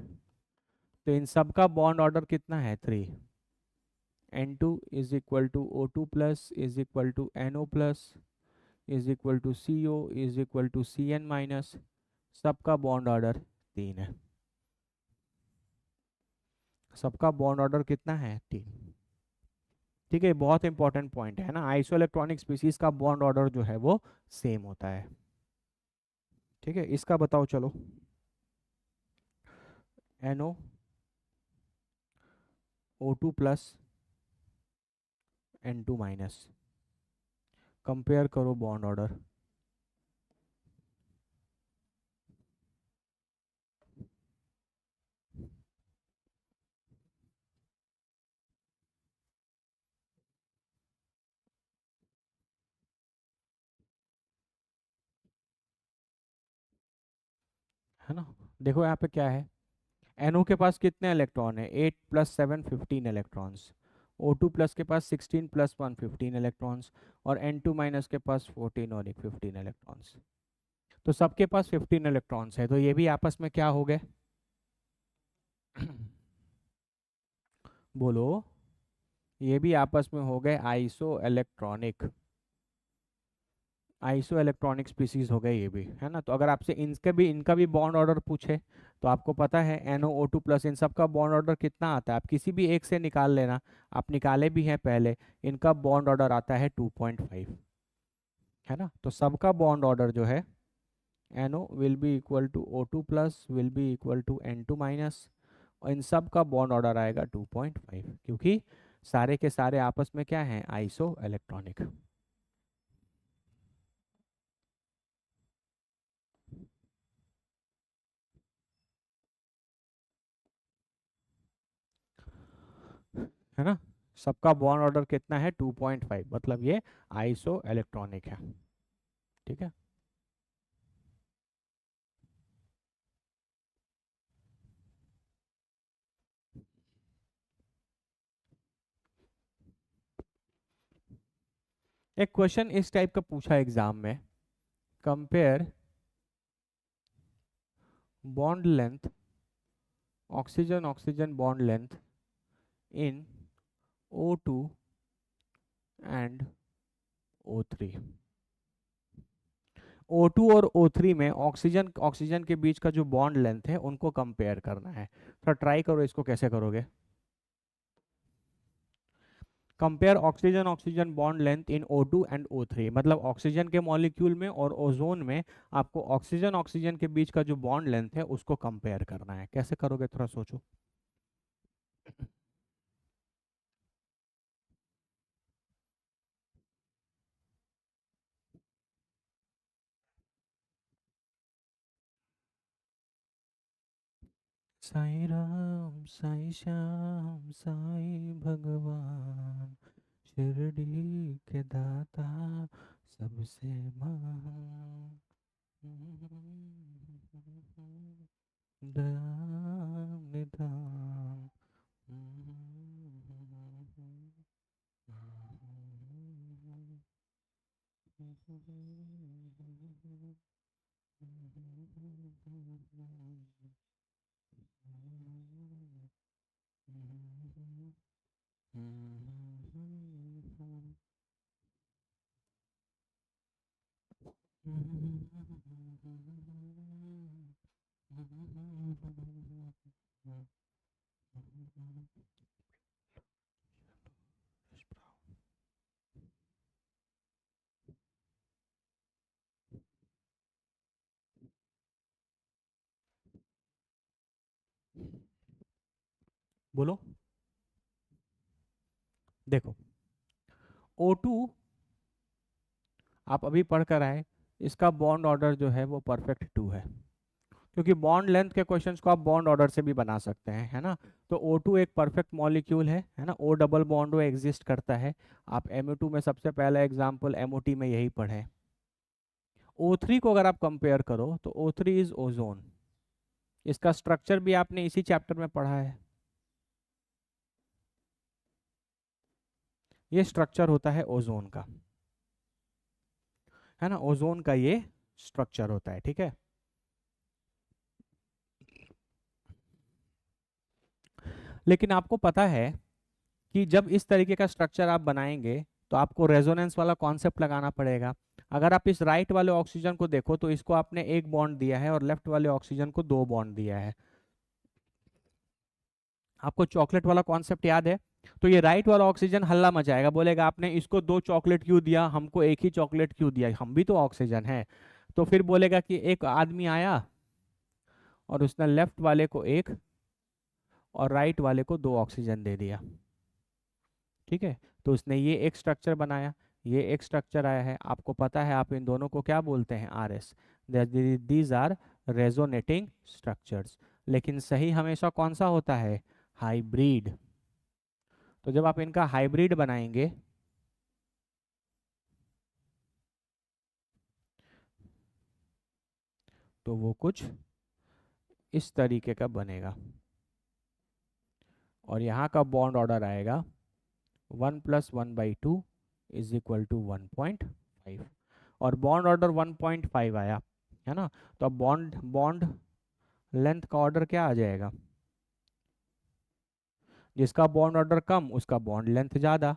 तो इन सब का बॉन्ड ऑर्डर कितना है, 3। N2 is equal to O2 plus is equal to NO plus is equal to CO is equal to CN minus, सबका बॉन्ड ऑर्डर 3 है। सबका बॉन्ड ऑर्डर कितना है, 3। ठीक है, बहुत इंपॉर्टेंट पॉइंट है ना, आइसो इलेक्ट्रॉनिक स्पीसीज का बॉन्ड ऑर्डर जो है वो सेम होता है। ठीक है, इसका बताओ चलो। NO O2 plus N2 minus, compare करो बॉन्ड ऑर्डर। है ना, देखो यहाँ पे क्या है, NO के पास कितने इलेक्ट्रॉन है, 8 प्लस 7 15 इलेक्ट्रॉन्स। O2 प्लस के पास 16 प्लस 1 15 इलेक्ट्रॉन्स। और N2 माइनस के पास 14 और एक 15 इलेक्ट्रॉन्स। तो सबके पास 15 इलेक्ट्रॉन्स है, तो ये भी आपस में क्या हो गए बोलो, ये भी आपस में हो गए iso electronic, iso electronic species हो गए ये भी, है ना। तो अगर आपसे इनका भी बॉन्ड ऑर्डर पूछे तो आपको पता है NO O2 प्लस इन सब का बॉन्ड ऑर्डर कितना आता है, आप किसी भी एक से निकाल लेना, आप निकाले भी हैं पहले। इनका बॉन्ड ऑर्डर आता है 2.5, है ना। तो सबका बॉन्ड ऑर्डर जो है NO will be equal to O2 plus will be equal to N2 minus, और इन सब का बॉन्ड ऑर्डर आएगा 2.5, क्योंकि सारे के सारे आपस में क्या हैं, आइसो इलेक्ट्रॉनिक। है ना, सबका बॉन्ड ऑर्डर कितना है, 2.5, मतलब ये आइसो इलेक्ट्रॉनिक है। ठीक है, एक क्वेश्चन इस टाइप का पूछा एग्जाम में, compare bond length, oxygen oxygen bond length in O2 and O3। O2 और O3 में ऑक्सीजन ऑक्सीजन के बीच का जो बॉन्ड लेंथ है उनको कंपेयर करना है। तो ट्राई करो, इसको कैसे करोगे। Compare oxygen oxygen bond length in O2 and O3, मतलब ऑक्सीजन के मॉलिक्यूल में और ओजोन में आपको ऑक्सीजन ऑक्सीजन के बीच का जो बॉन्ड लेंथ है उसको कंपेयर करना है। कैसे करोगे, थोड़ा सोचो। साईं राम साईं श्याम साईं भगवान, शिरडी के दाता सबसे महान, दया निधान। बोलो, देखो O2 आप अभी पढ़ कर आए, इसका बॉन्ड ऑर्डर जो है वो परफेक्ट 2 है, क्योंकि बॉन्ड लेंथ के क्वेश्चंस को आप बॉन्ड ऑर्डर से भी बना सकते हैं, है ना। तो O2 एक परफेक्ट मॉलिक्यूल है ना, O डबल बॉन्ड वो एग्जिस्ट करता है। आप MO2 में सबसे पहला एग्जाम्पल MOT में यही पढ़े। O3 को अगर आप कंपेयर करो तो O3 इज ओजोन, इसका स्ट्रक्चर भी आपने इसी चैप्टर में पढ़ा है। ये स्ट्रक्चर होता है ओजोन का, है ना, ओजोन का ये स्ट्रक्चर होता है, ठीक है। लेकिन आपको पता है कि जब इस तरीके का स्ट्रक्चर आप बनाएंगे तो आपको रेजोनेंस वाला कॉन्सेप्ट लगाना पड़ेगा। अगर आप इस राइट वाले ऑक्सीजन को देखो तो इसको आपने एक बॉन्ड दिया है और लेफ्ट वाले ऑक्सीजन को दो बॉन्ड दिया है। आपको चॉकलेट वाला कॉन्सेप्ट याद है? तो ये राइट वाला ऑक्सीजन हल्ला मचाएगा, बोलेगा आपने इसको दो चॉकलेट क्यों दिया, हमको एक ही चॉकलेट क्यों दिया, हम भी तो ऑक्सीजन है। तो फिर बोलेगा कि एक आदमी आया और उसने लेफ्ट वाले को एक और राइट वाले को दो ऑक्सीजन दे दिया, ठीक है। तो उसने ये एक स्ट्रक्चर बनाया, ये एक स्ट्रक्चर आया है। आपको पता है आप इन दोनों को क्या बोलते हैं? आर एस। These are resonating structures. लेकिन सही हमेशा कौन सा होता है? हाइब्रिड। तो जब आप इनका हाइब्रिड बनाएंगे तो वो कुछ इस तरीके का बनेगा, और यहाँ का बॉन्ड ऑर्डर आएगा 1+1/2 इज इक्वल टू 1.5, और बॉन्ड ऑर्डर 1.5 आया, है ना। तो अब बॉन्ड बॉन्ड लेंथ का ऑर्डर क्या आ जाएगा? जिसका बॉन्ड ऑर्डर कम उसका बॉन्ड लेंथ ज़्यादा,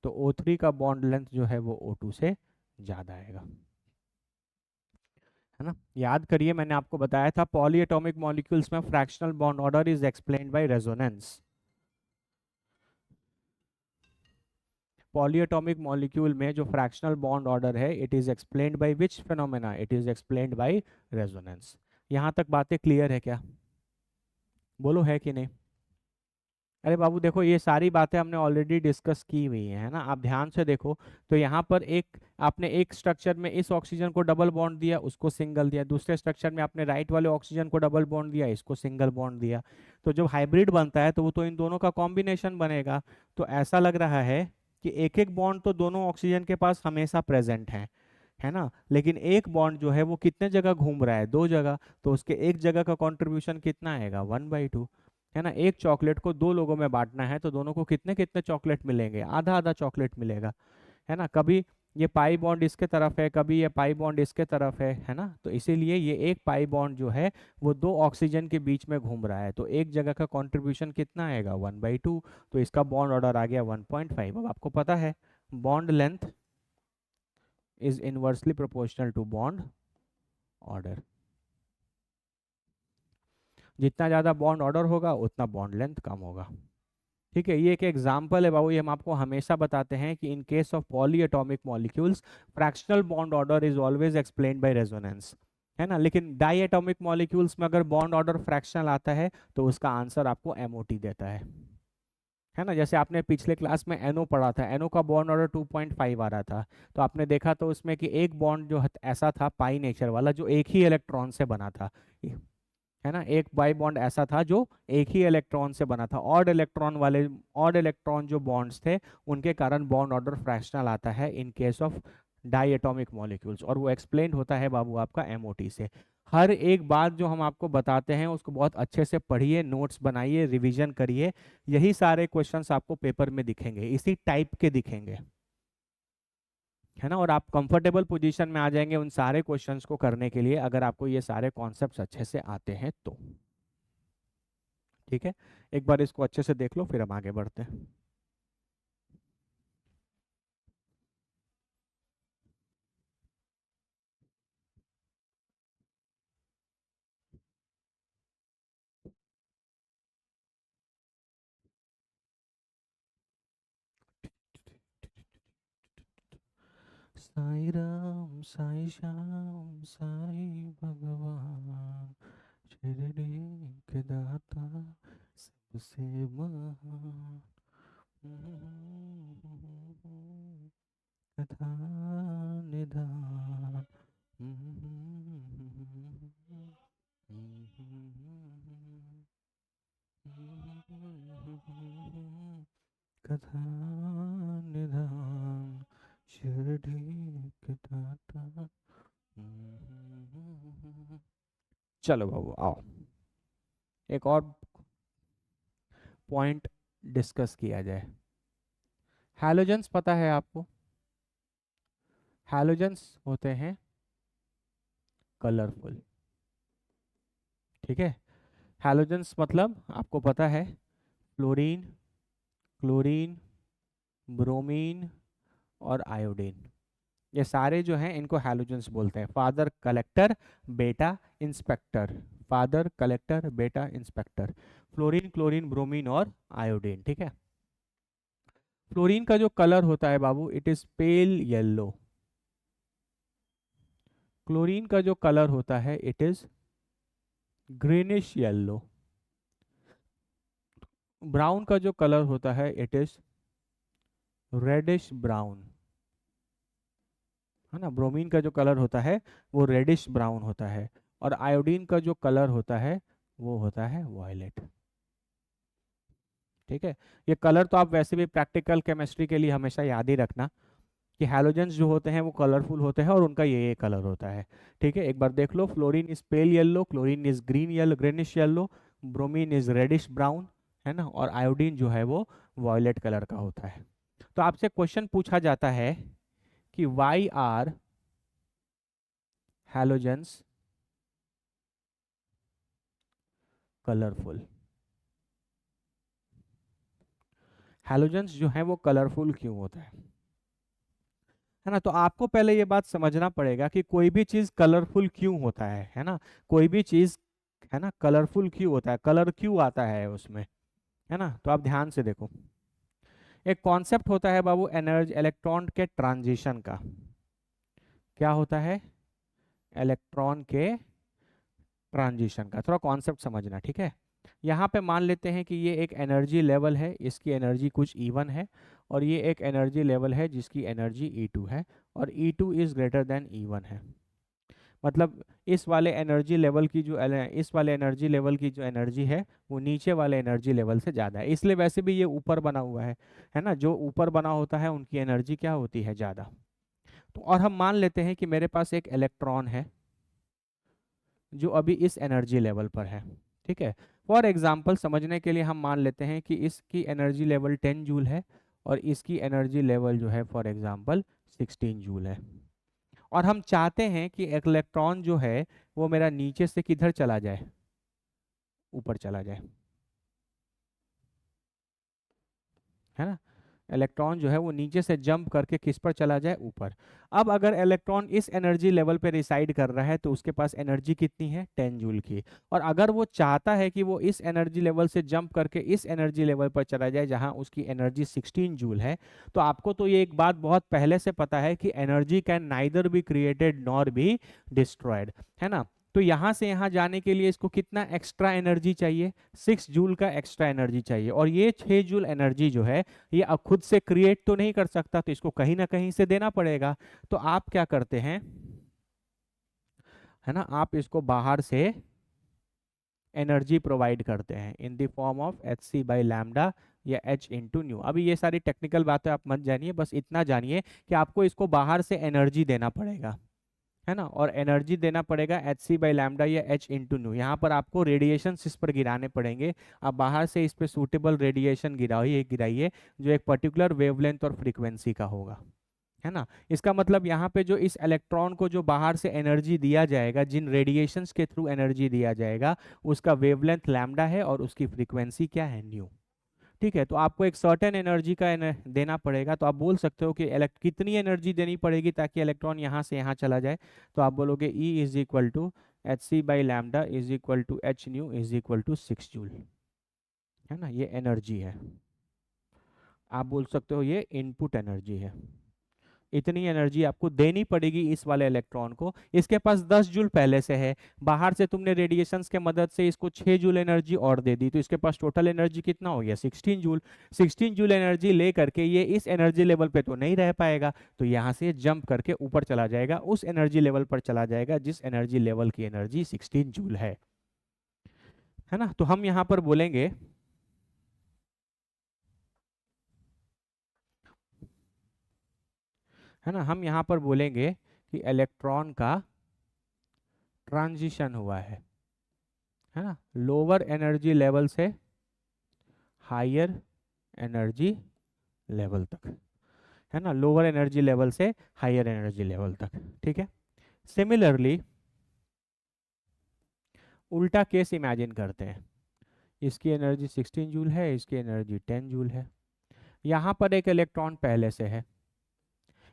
तो O3 का बॉन्ड लेंथ जो है वो O2 से ज़्यादा आएगा, है ना। याद करिए मैंने आपको बताया था पॉलीएटॉमिक मॉलिक्यूल्स में fractional bond order is explained by resonance. Polyatomic molecule में जो फ्रैक्शनल बॉन्ड ऑर्डर है it is explained by which phenomena? It is explained by resonance. यहाँ तक बातें क्लियर है क्या? बोलो, है कि नहीं? अरे बाबू देखो, ये सारी बातें हमने ऑलरेडी डिस्कस की हुई है ना, आप ध्यान से देखो। तो यहाँ पर एक आपने एक स्ट्रक्चर में इस ऑक्सीजन को डबल बॉन्ड दिया, उसको सिंगल दिया। दूसरे स्ट्रक्चर में आपने राइट वाले ऑक्सीजन को डबल बॉन्ड दिया, इसको सिंगल बॉन्ड दिया। तो जब हाइब्रिड बनता है तो वो तो इन दोनों का कॉम्बिनेशन बनेगा। तो ऐसा लग रहा है कि एक एक बॉन्ड तो दोनों ऑक्सीजन के पास हमेशा प्रेजेंट है ना। लेकिन एक बॉन्ड जो है वो कितने जगह घूम रहा है? दो जगह। तो उसके एक जगह का कंट्रीब्यूशन कितना आएगा? 1/2, है ना। एक चॉकलेट को दो लोगों में बांटना है तो दोनों को कितने कितने चॉकलेट मिलेंगे? आधा आधा चॉकलेट मिलेगा, है ना। कभी ये पाई बॉन्ड इसके तरफ है, कभी ये पाई बॉन्ड इसके तरफ है ना। तो इसीलिए ये एक पाई बॉन्ड जो है वो दो ऑक्सीजन के बीच में घूम रहा है, तो एक जगह का कंट्रीब्यूशन कितना आएगा? 1/2। तो इसका बॉन्ड ऑर्डर आ गया 1.5। अब आपको पता है bond length is inversely proportional to bond order. जितना ज़्यादा बॉन्ड ऑर्डर होगा उतना बॉन्ड लेंथ कम होगा, ठीक है। ये एक एग्जाम्पल है बाबू, ये हम आपको हमेशा बताते हैं कि इन case of poly atomic molecules fractional bond order is always explained by resonance, है ना। लेकिन डाई एटॉमिक मॉलिक्यूल्स में अगर बॉन्ड ऑर्डर फ्रैक्शनल आता है तो उसका आंसर आपको MOT देता है ना। जैसे आपने पिछले क्लास में NO पढ़ा था, NO का बॉन्ड ऑर्डर 2.5 आ रहा था। तो आपने देखा तो उसमें कि एक बॉन्ड जो ऐसा था पाई नेचर वाला जो एक ही इलेक्ट्रॉन से बना था, है ना। एक बाई बॉन्ड ऐसा था जो एक ही इलेक्ट्रॉन से बना था। ऑड इलेक्ट्रॉन जो बॉन्ड्स थे उनके कारण बॉन्ड ऑर्डर फ्रैक्शनल आता है in case of diatomic molecules, और वो एक्सप्लेन होता है बाबू आपका MOT से। हर एक बात जो हम आपको बताते हैं उसको बहुत अच्छे से पढ़िए, नोट्स बनाइए, रिवीजन करिए। यही सारे क्वेश्चंस आपको पेपर में दिखेंगे, इसी टाइप के दिखेंगे, है ना। और आप कंफर्टेबल पोजीशन में आ जाएंगे उन सारे क्वेश्चंस को करने के लिए अगर आपको ये सारे कॉन्सेप्ट्स अच्छे से आते हैं तो, ठीक है। एक बार इसको अच्छे से देख लो फिर हम आगे बढ़ते हैं। साई राम साई श्याम साई भगवान, शिरडी के दाता सबसे महान, कथा निधान, कथा निधान, शिरडी के दाता। चलो बाबू आओ। एक और पॉइंट डिस्कस किया जाए। हैलोजेंस पता है आपको? हैलोजेंस होते हैं कलरफुल। ठीक है, हैलोजेंस मतलब आपको पता है, फ्लोरीन, क्लोरीन, ब्रोमीन और आयोडीन, ये सारे जो हैं इनको हैलोजेंस बोलते हैं। फादर कलेक्टर बेटा इंस्पेक्टर, फादर कलेक्टर बेटा इंस्पेक्टर, फ्लोरीन, क्लोरीन, ब्रोमीन और आयोडीन। ठीक है, फ्लोरीन का जो कलर होता है बाबू, it is pale yellow. Chlorine का जो कलर होता है, it is greenish yellow. Brown का जो कलर होता है, इट इज रेडिश ब्राउन, है ना। ब्रोमीन का जो कलर होता है वो रेडिश ब्राउन होता है, और आयोडीन का जो कलर होता है वो होता है वॉयलेट। ठीक है, ये कलर तो आप वैसे भी प्रैक्टिकल केमिस्ट्री के लिए हमेशा याद ही रखना कि हैलोजेंस जो होते हैं वो कलरफुल होते हैं और उनका ये कलर होता है। ठीक है, एक बार देख लो, fluorine is pale yellow, chlorine is green yellow, greenish yellow, bromine is reddish brown, है ना, और आयोडीन जो है वो वॉयलेट कलर का होता है। तो आपसे क्वेश्चन पूछा जाता है कि why are halogens colourful. Halogens जो है वो कलरफुल क्यों होता है ना। तो आपको पहले ये बात समझना पड़ेगा कि कोई भी चीज कलरफुल क्यों होता है ना। कोई भी चीज, है ना, कलरफुल क्यों होता है, कलर क्यों आता है उसमें, है ना। तो आप ध्यान से देखो, एक कॉन्सेप्ट होता है बाबू एनर्जी इलेक्ट्रॉन के ट्रांजिशन का। क्या होता है? इलेक्ट्रॉन के ट्रांजिशन का थोड़ा कॉन्सेप्ट समझना, ठीक है। यहाँ पे मान लेते हैं कि ये एक एनर्जी लेवल है, इसकी एनर्जी कुछ E1 है, और ये एक एनर्जी लेवल है जिसकी एनर्जी E2 है, और E2 is greater than E1 है। मतलब इस वाले एनर्जी लेवल की जो इस वाले एनर्जी लेवल की जो एनर्जी है वो नीचे वाले एनर्जी लेवल से ज़्यादा है, इसलिए वैसे भी ये ऊपर बना हुआ है ना। जो ऊपर बना होता है उनकी एनर्जी क्या होती है? ज़्यादा। तो और हम मान लेते हैं कि मेरे पास एक इलेक्ट्रॉन है जो अभी इस एनर्जी लेवल पर है। ठीक है, फॉर एग्जांपल समझने के लिए हम मान लेते हैं कि इसकी एनर्जी लेवल 10 जूल है और इसकी एनर्जी लेवल जो है फॉर एग्जांपल 16 जूल है। और हम चाहते हैं कि एक इलेक्ट्रॉन जो है वो मेरा नीचे से किधर चला जाए? ऊपर चला जाए, है ना। इलेक्ट्रॉन जो है वो नीचे से जंप करके किस पर चला जाए? ऊपर। अब अगर इलेक्ट्रॉन इस एनर्जी लेवल पे रिसाइड कर रहा है तो उसके पास एनर्जी कितनी है? 10 जूल की। और अगर वो चाहता है कि वो इस एनर्जी लेवल से जंप करके इस एनर्जी लेवल पर चला जाए जहां उसकी एनर्जी 16 जूल है, तो आपको तो ये एक बात बहुत पहले से पता है कि energy can neither be created nor be destroyed, है ना। तो यहाँ से यहाँ जाने के लिए इसको कितना एक्स्ट्रा एनर्जी चाहिए? 6 जूल का एक्स्ट्रा एनर्जी चाहिए। और ये 6 जूल एनर्जी जो है ये अब खुद से क्रिएट तो नहीं कर सकता, तो इसको कहीं ना कहीं से देना पड़ेगा। तो आप क्या करते हैं, है ना, आप इसको बाहर से एनर्जी प्रोवाइड करते हैं in the form of Hc/λ या H/न्यू। अभी ये सारी टेक्निकल बातें आप मत जानिए, बस इतना जानिए कि आपको इसको बाहर से एनर्जी देना पड़ेगा, है ना। और एनर्जी देना पड़ेगा Hc/λ या H/न्यू। यहाँ पर आपको रेडिएशन इस पर गिराने पड़ेंगे। आप बाहर से इस पर सूटेबल रेडिएशन गिराइए गिराइए जो एक पर्टिकुलर वेवलेंथ और फ्रीक्वेंसी का होगा, है ना। इसका मतलब यहाँ पे जो इस इलेक्ट्रॉन को जो बाहर से एनर्जी दिया जाएगा, जिन रेडिएशंस के थ्रू एनर्जी दिया जाएगा, उसका वेवलेंथ लैम्डा है और उसकी फ्रीक्वेंसी क्या है? न्यू। ठीक है, तो आपको एक सर्टेन एनर्जी का देना पड़ेगा। तो आप बोल सकते हो कि कितनी एनर्जी देनी पड़ेगी ताकि इलेक्ट्रॉन यहाँ से यहाँ चला जाए। तो आप बोलोगे E = Hc/λ = H/ν = 6 जूल, है ना। ये एनर्जी है। आप बोल सकते हो ये इनपुट एनर्जी है। इतनी एनर्जी आपको देनी पड़ेगी इस वाले इलेक्ट्रॉन को। इसके पास 10 जूल पहले से है, बाहर से तुमने रेडिएशंस के मदद से इसको 6 जूल एनर्जी और दे दी, तो इसके पास टोटल एनर्जी कितना हो गया? 16 जूल। 16 जूल एनर्जी ले करके ये इस एनर्जी लेवल पे तो नहीं रह पाएगा, तो यहाँ से जंप करके ऊपर चला जाएगा, उस एनर्जी लेवल पर चला जाएगा जिस एनर्जी लेवल की एनर्जी 16 जूल है ना। तो हम यहाँ पर बोलेंगे, है ना, हम यहाँ पर बोलेंगे कि इलेक्ट्रॉन का ट्रांजिशन हुआ है है ना, लोअर एनर्जी लेवल से हायर एनर्जी लेवल तक, है ना, लोअर एनर्जी लेवल से हायर एनर्जी लेवल तक। ठीक है, सिमिलरली उल्टा केस इमेजिन करते हैं, इसकी एनर्जी 16 जूल है, इसकी एनर्जी 10 जूल है। यहाँ पर एक इलेक्ट्रॉन पहले से है,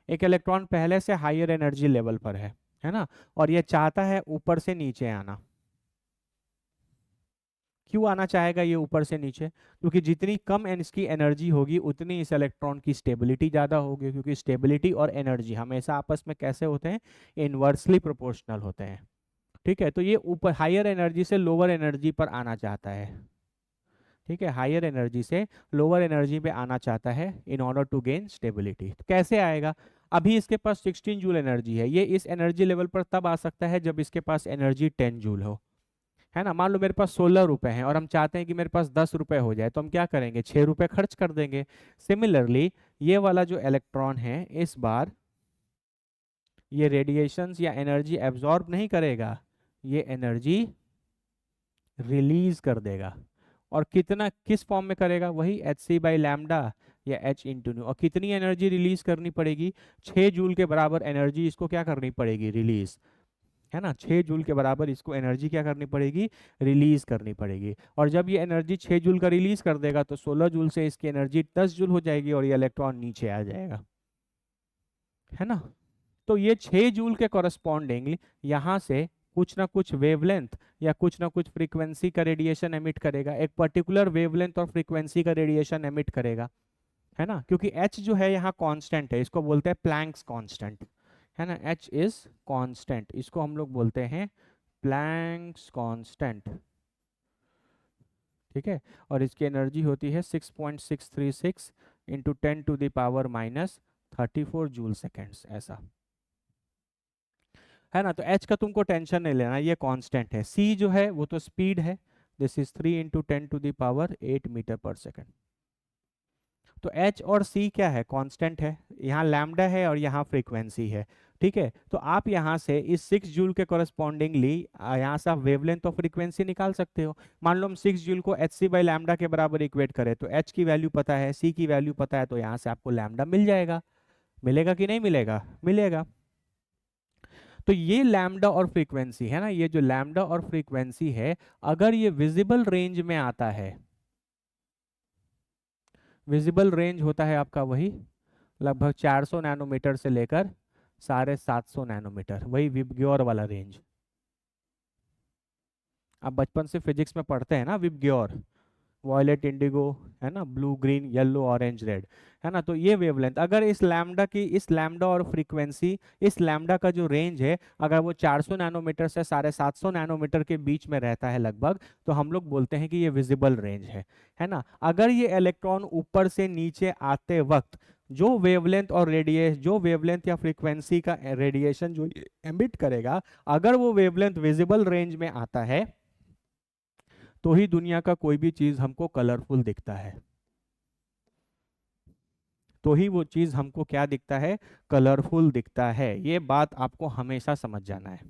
एक इलेक्ट्रॉन पहले से हायर एनर्जी लेवल पर है ना, और ये चाहता है ऊपर से नीचे आना। क्यों आना चाहेगा ये ऊपर से नीचे? क्योंकि जितनी कम इसकी एनर्जी होगी उतनी इस इलेक्ट्रॉन की स्टेबिलिटी ज़्यादा होगी, क्योंकि स्टेबिलिटी और एनर्जी हमेशा आपस में कैसे होते हैं, इनवर्सली प्रोपोर्शनल होते हैं। ठीक है, तो ये ऊपर हायर एनर्जी से लोअर एनर्जी पर आना चाहता है। ठीक है, हायर एनर्जी से लोअर एनर्जी पे आना चाहता है in order to gain stability. तो कैसे आएगा? अभी इसके पास 16 जूल एनर्जी है, ये इस एनर्जी लेवल पर तब आ सकता है जब इसके पास एनर्जी 10 जूल हो, है ना। मान लो मेरे पास 16 रुपए हैं और हम चाहते हैं कि मेरे पास 10 रुपए हो जाए, तो हम क्या करेंगे, 6 रुपए खर्च कर देंगे। सिमिलरली ये वाला जो इलेक्ट्रॉन है इस बार ये रेडिएशंस या एनर्जी एब्जॉर्ब नहीं करेगा, ये एनर्जी रिलीज कर देगा। और कितना, किस फॉर्म में करेगा? वही एच सी बाई लैम्डा या एच इंटू न्यू। और कितनी एनर्जी रिलीज करनी पड़ेगी? 6 जूल के बराबर एनर्जी इसको क्या करनी पड़ेगी, रिलीज, है ना। 6 जूल के बराबर इसको एनर्जी क्या करनी पड़ेगी, रिलीज करनी पड़ेगी। और जब ये एनर्जी 6 जूल का रिलीज कर देगा तो 16 जूल से इसकी एनर्जी 10 जूल हो जाएगी और ये इलेक्ट्रॉन नीचे आ जाएगा, है ना। तो ये 6 जूल के कॉरस्पॉन्डिंग यहाँ से कुछ ना कुछ वेवलेंथ या कुछ ना कुछ फ्रीक्वेंसी का रेडिएशन एमिट करेगा, एक पर्टिकुलर वेवलेंथ और फ्रीक्वेंसी का रेडिएशन एमिट करेगा, है ना। क्योंकि h जो है यहाँ कांस्टेंट है, इसको बोलते हैं प्लैंक्स कांस्टेंट, है ना। h इज कांस्टेंट, इसको हम लोग बोलते हैं प्लैंक्स कांस्टेंट। ठीक है, और इसकी एनर्जी होती है 6.636 into 10 to the power minus 34 joule seconds, ऐसा, है ना। तो h का तुमको टेंशन नहीं लेना, ये कांस्टेंट है। c जो है वो तो स्पीड है, this is 3 into 10 to the power 8 metre per second. तो h और c क्या है, कांस्टेंट है, यहाँ लैम्डा है और यहाँ फ्रीक्वेंसी है। ठीक है, तो आप यहाँ से इस 6 जूल के कॉरस्पॉन्डिंगली यहाँ से आप वेवलेंथ और फ्रीक्वेंसी निकाल सकते हो। मान लो हम 6 जूल को एच सी बाई लैम्डा के बराबर इक्वेट करें, तो h की वैल्यू पता है, c की वैल्यू पता है, तो यहाँ से आपको लैम्डा मिल जाएगा। मिलेगा कि नहीं मिलेगा? मिलेगा। तो ये लैम्डा और फ्रीक्वेंसी है ना, ये जो लैम्डा और फ्रीक्वेंसी है, अगर ये विजिबल रेंज में आता है, विजिबल रेंज होता है आपका वही लगभग 400 नैनोमीटर से लेकर 750 नैनोमीटर, वही विबग्योर वाला रेंज। आप बचपन से फिजिक्स में पढ़ते हैं ना, विबग्योर, वॉयलेट इंडिगो, है ना, blue green yellow orange red, है ना। तो ये वेवलेंथ अगर इस लैम्डा की, इस लैम्डा और फ्रीक्वेंसी, इस लैम्डा का जो रेंज है अगर वो 400 नैनोमीटर से 750 नैनोमीटर के बीच में रहता है लगभग, तो हम लोग बोलते हैं कि ये विजिबल रेंज है ना। अगर ये इलेक्ट्रॉन ऊपर से नीचे आते वक्त जो वेवलेंथ और रेडिएशन, जो वेवलेंथ या फ्रीक्वेंसी का रेडिएशन जो एमिट करेगा, अगर वो वेवलेंथ विजिबल रेंज में आता है तो ही दुनिया का कोई भी चीज हमको कलरफुल दिखता है, तो ही वो चीज हमको क्या दिखता है, कलरफुल दिखता है। ये बात आपको हमेशा समझ जाना है,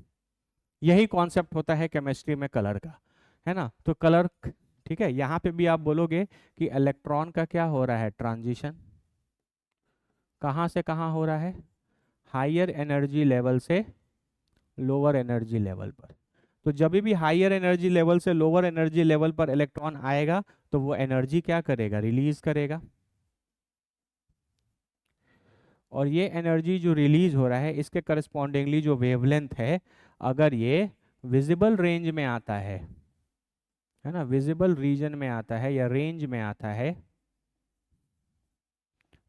यही कॉन्सेप्ट होता है केमिस्ट्री में कलर का, है ना। तो कलर, ठीक है, यहाँ पे भी आप बोलोगे कि इलेक्ट्रॉन का क्या हो रहा है, ट्रांजिशन, कहाँ से कहाँ हो रहा है, हायर एनर्जी लेवल से लोअर एनर्जी लेवल पर। तो जब भी हायर एनर्जी लेवल से लोअर एनर्जी लेवल पर इलेक्ट्रॉन आएगा तो वो एनर्जी क्या करेगा, रिलीज करेगा। और ये एनर्जी जो रिलीज हो रहा है इसके करस्पॉन्डिंगली जो वेवलेंथ है, अगर ये विजिबल रेंज में आता है ना, विजिबल रीजन में आता है या रेंज में आता है,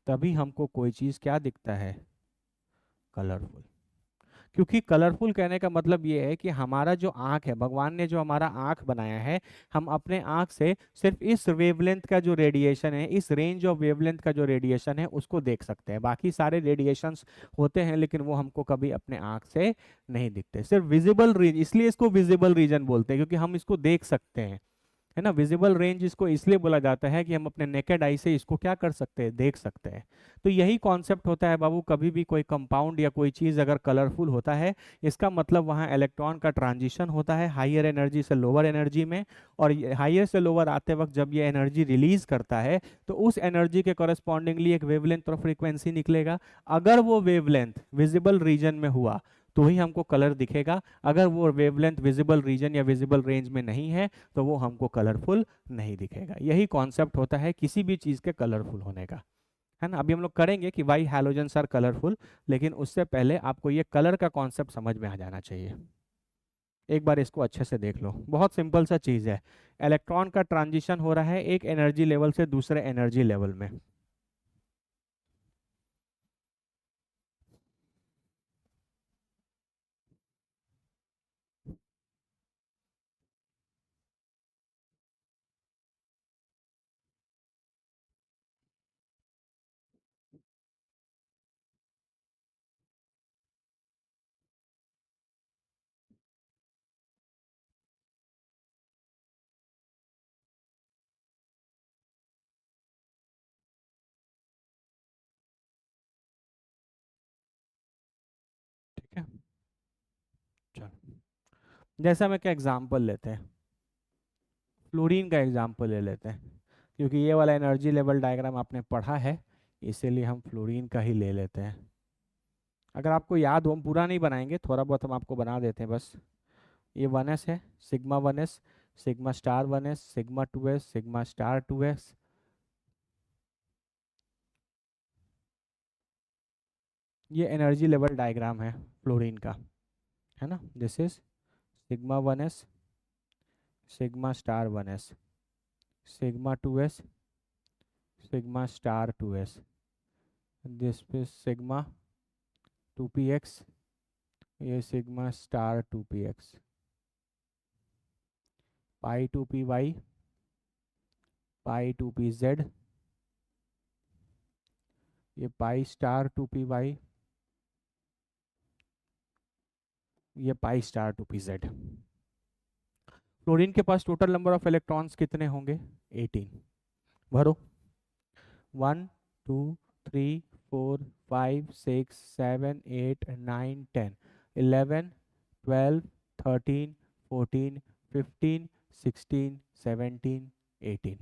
तभी हमको कोई चीज क्या दिखता है, कलरफुल। क्योंकि कलरफुल कहने का मतलब ये है कि हमारा जो आँख है, भगवान ने जो हमारा आँख बनाया है, हम अपने आँख से सिर्फ इस वेवलेंथ का जो रेडिएशन है, इस रेंज ऑफ वेवलेंथ का जो रेडिएशन है उसको देख सकते हैं। बाकी सारे रेडिएशंस होते हैं लेकिन वो हमको कभी अपने आँख से नहीं दिखते, सिर्फ विजिबल रीजन, इसलिए इसको विजिबल रीजन बोलते हैं क्योंकि हम इसको देख सकते हैं। है ना। विजिबल रेंज इसको इसलिए बोला जाता है कि हम अपने नेकेड आई से इसको क्या कर सकते हैं, देख सकते हैं। तो यही कॉन्सेप्ट होता है बाबू, कभी भी कोई कंपाउंड या कोई चीज़ अगर कलरफुल होता है, इसका मतलब वहाँ इलेक्ट्रॉन का ट्रांजिशन होता है हाइयर एनर्जी से लोअर एनर्जी में। और हाइयर से लोअर आते वक्त जब ये एनर्जी रिलीज करता है, तो उस एनर्जी के कॉरेस्पॉन्डिंगली एक वेवलेंथ और फ्रीक्वेंसी निकलेगा। अगर वो वेवलेंथ विजिबल रीजन में हुआ तो ही हमको कलर दिखेगा। अगर वो वेवलेंथ विजिबल रीजन या विजिबल रेंज में नहीं है तो वो हमको कलरफुल नहीं दिखेगा। यही कॉन्सेप्ट होता है किसी भी चीज़ के कलरफुल होने का, है ना। अभी हम लोग करेंगे कि वाई हैलोजेंस आर कलरफुल, लेकिन उससे पहले आपको ये कलर का कॉन्सेप्ट समझ में आ जाना चाहिए। एक बार इसको अच्छे से देख लो, बहुत सिंपल सा चीज़ है। इलेक्ट्रॉन का ट्रांजिशन हो रहा है एक एनर्जी लेवल से दूसरे एनर्जी लेवल में। ठीक है, चलो जैसा मैं क्या एग्जांपल लेते हैं, फ्लोरीन का एग्जांपल ले लेते हैं, क्योंकि ये वाला एनर्जी लेवल डायग्राम आपने पढ़ा है, इसीलिए हम फ्लोरीन का ही ले लेते हैं। अगर आपको याद हो, हम पूरा नहीं बनाएंगे, थोड़ा बहुत हम आपको बना देते हैं बस। ये 1s है, sigma 1s, sigma star 1s, sigma 2s, sigma star 2s। ये एनर्जी लेवल डायग्राम है फ्लोरीन का, है ना। This is sigma 1s, sigma star 1s, sigma 2s, sigma star 2s, this is sigma 2px, ये sigma star 2px, पाई 2py, पाई 2pz, ये pi star 2py, ये pi star 2pz। Fluorine के पास total number of electrons कितने होंगे, 18। भरो, 1 2 3 4 5 6 7 8 9 10 11 12 13 14 15 16 17 18,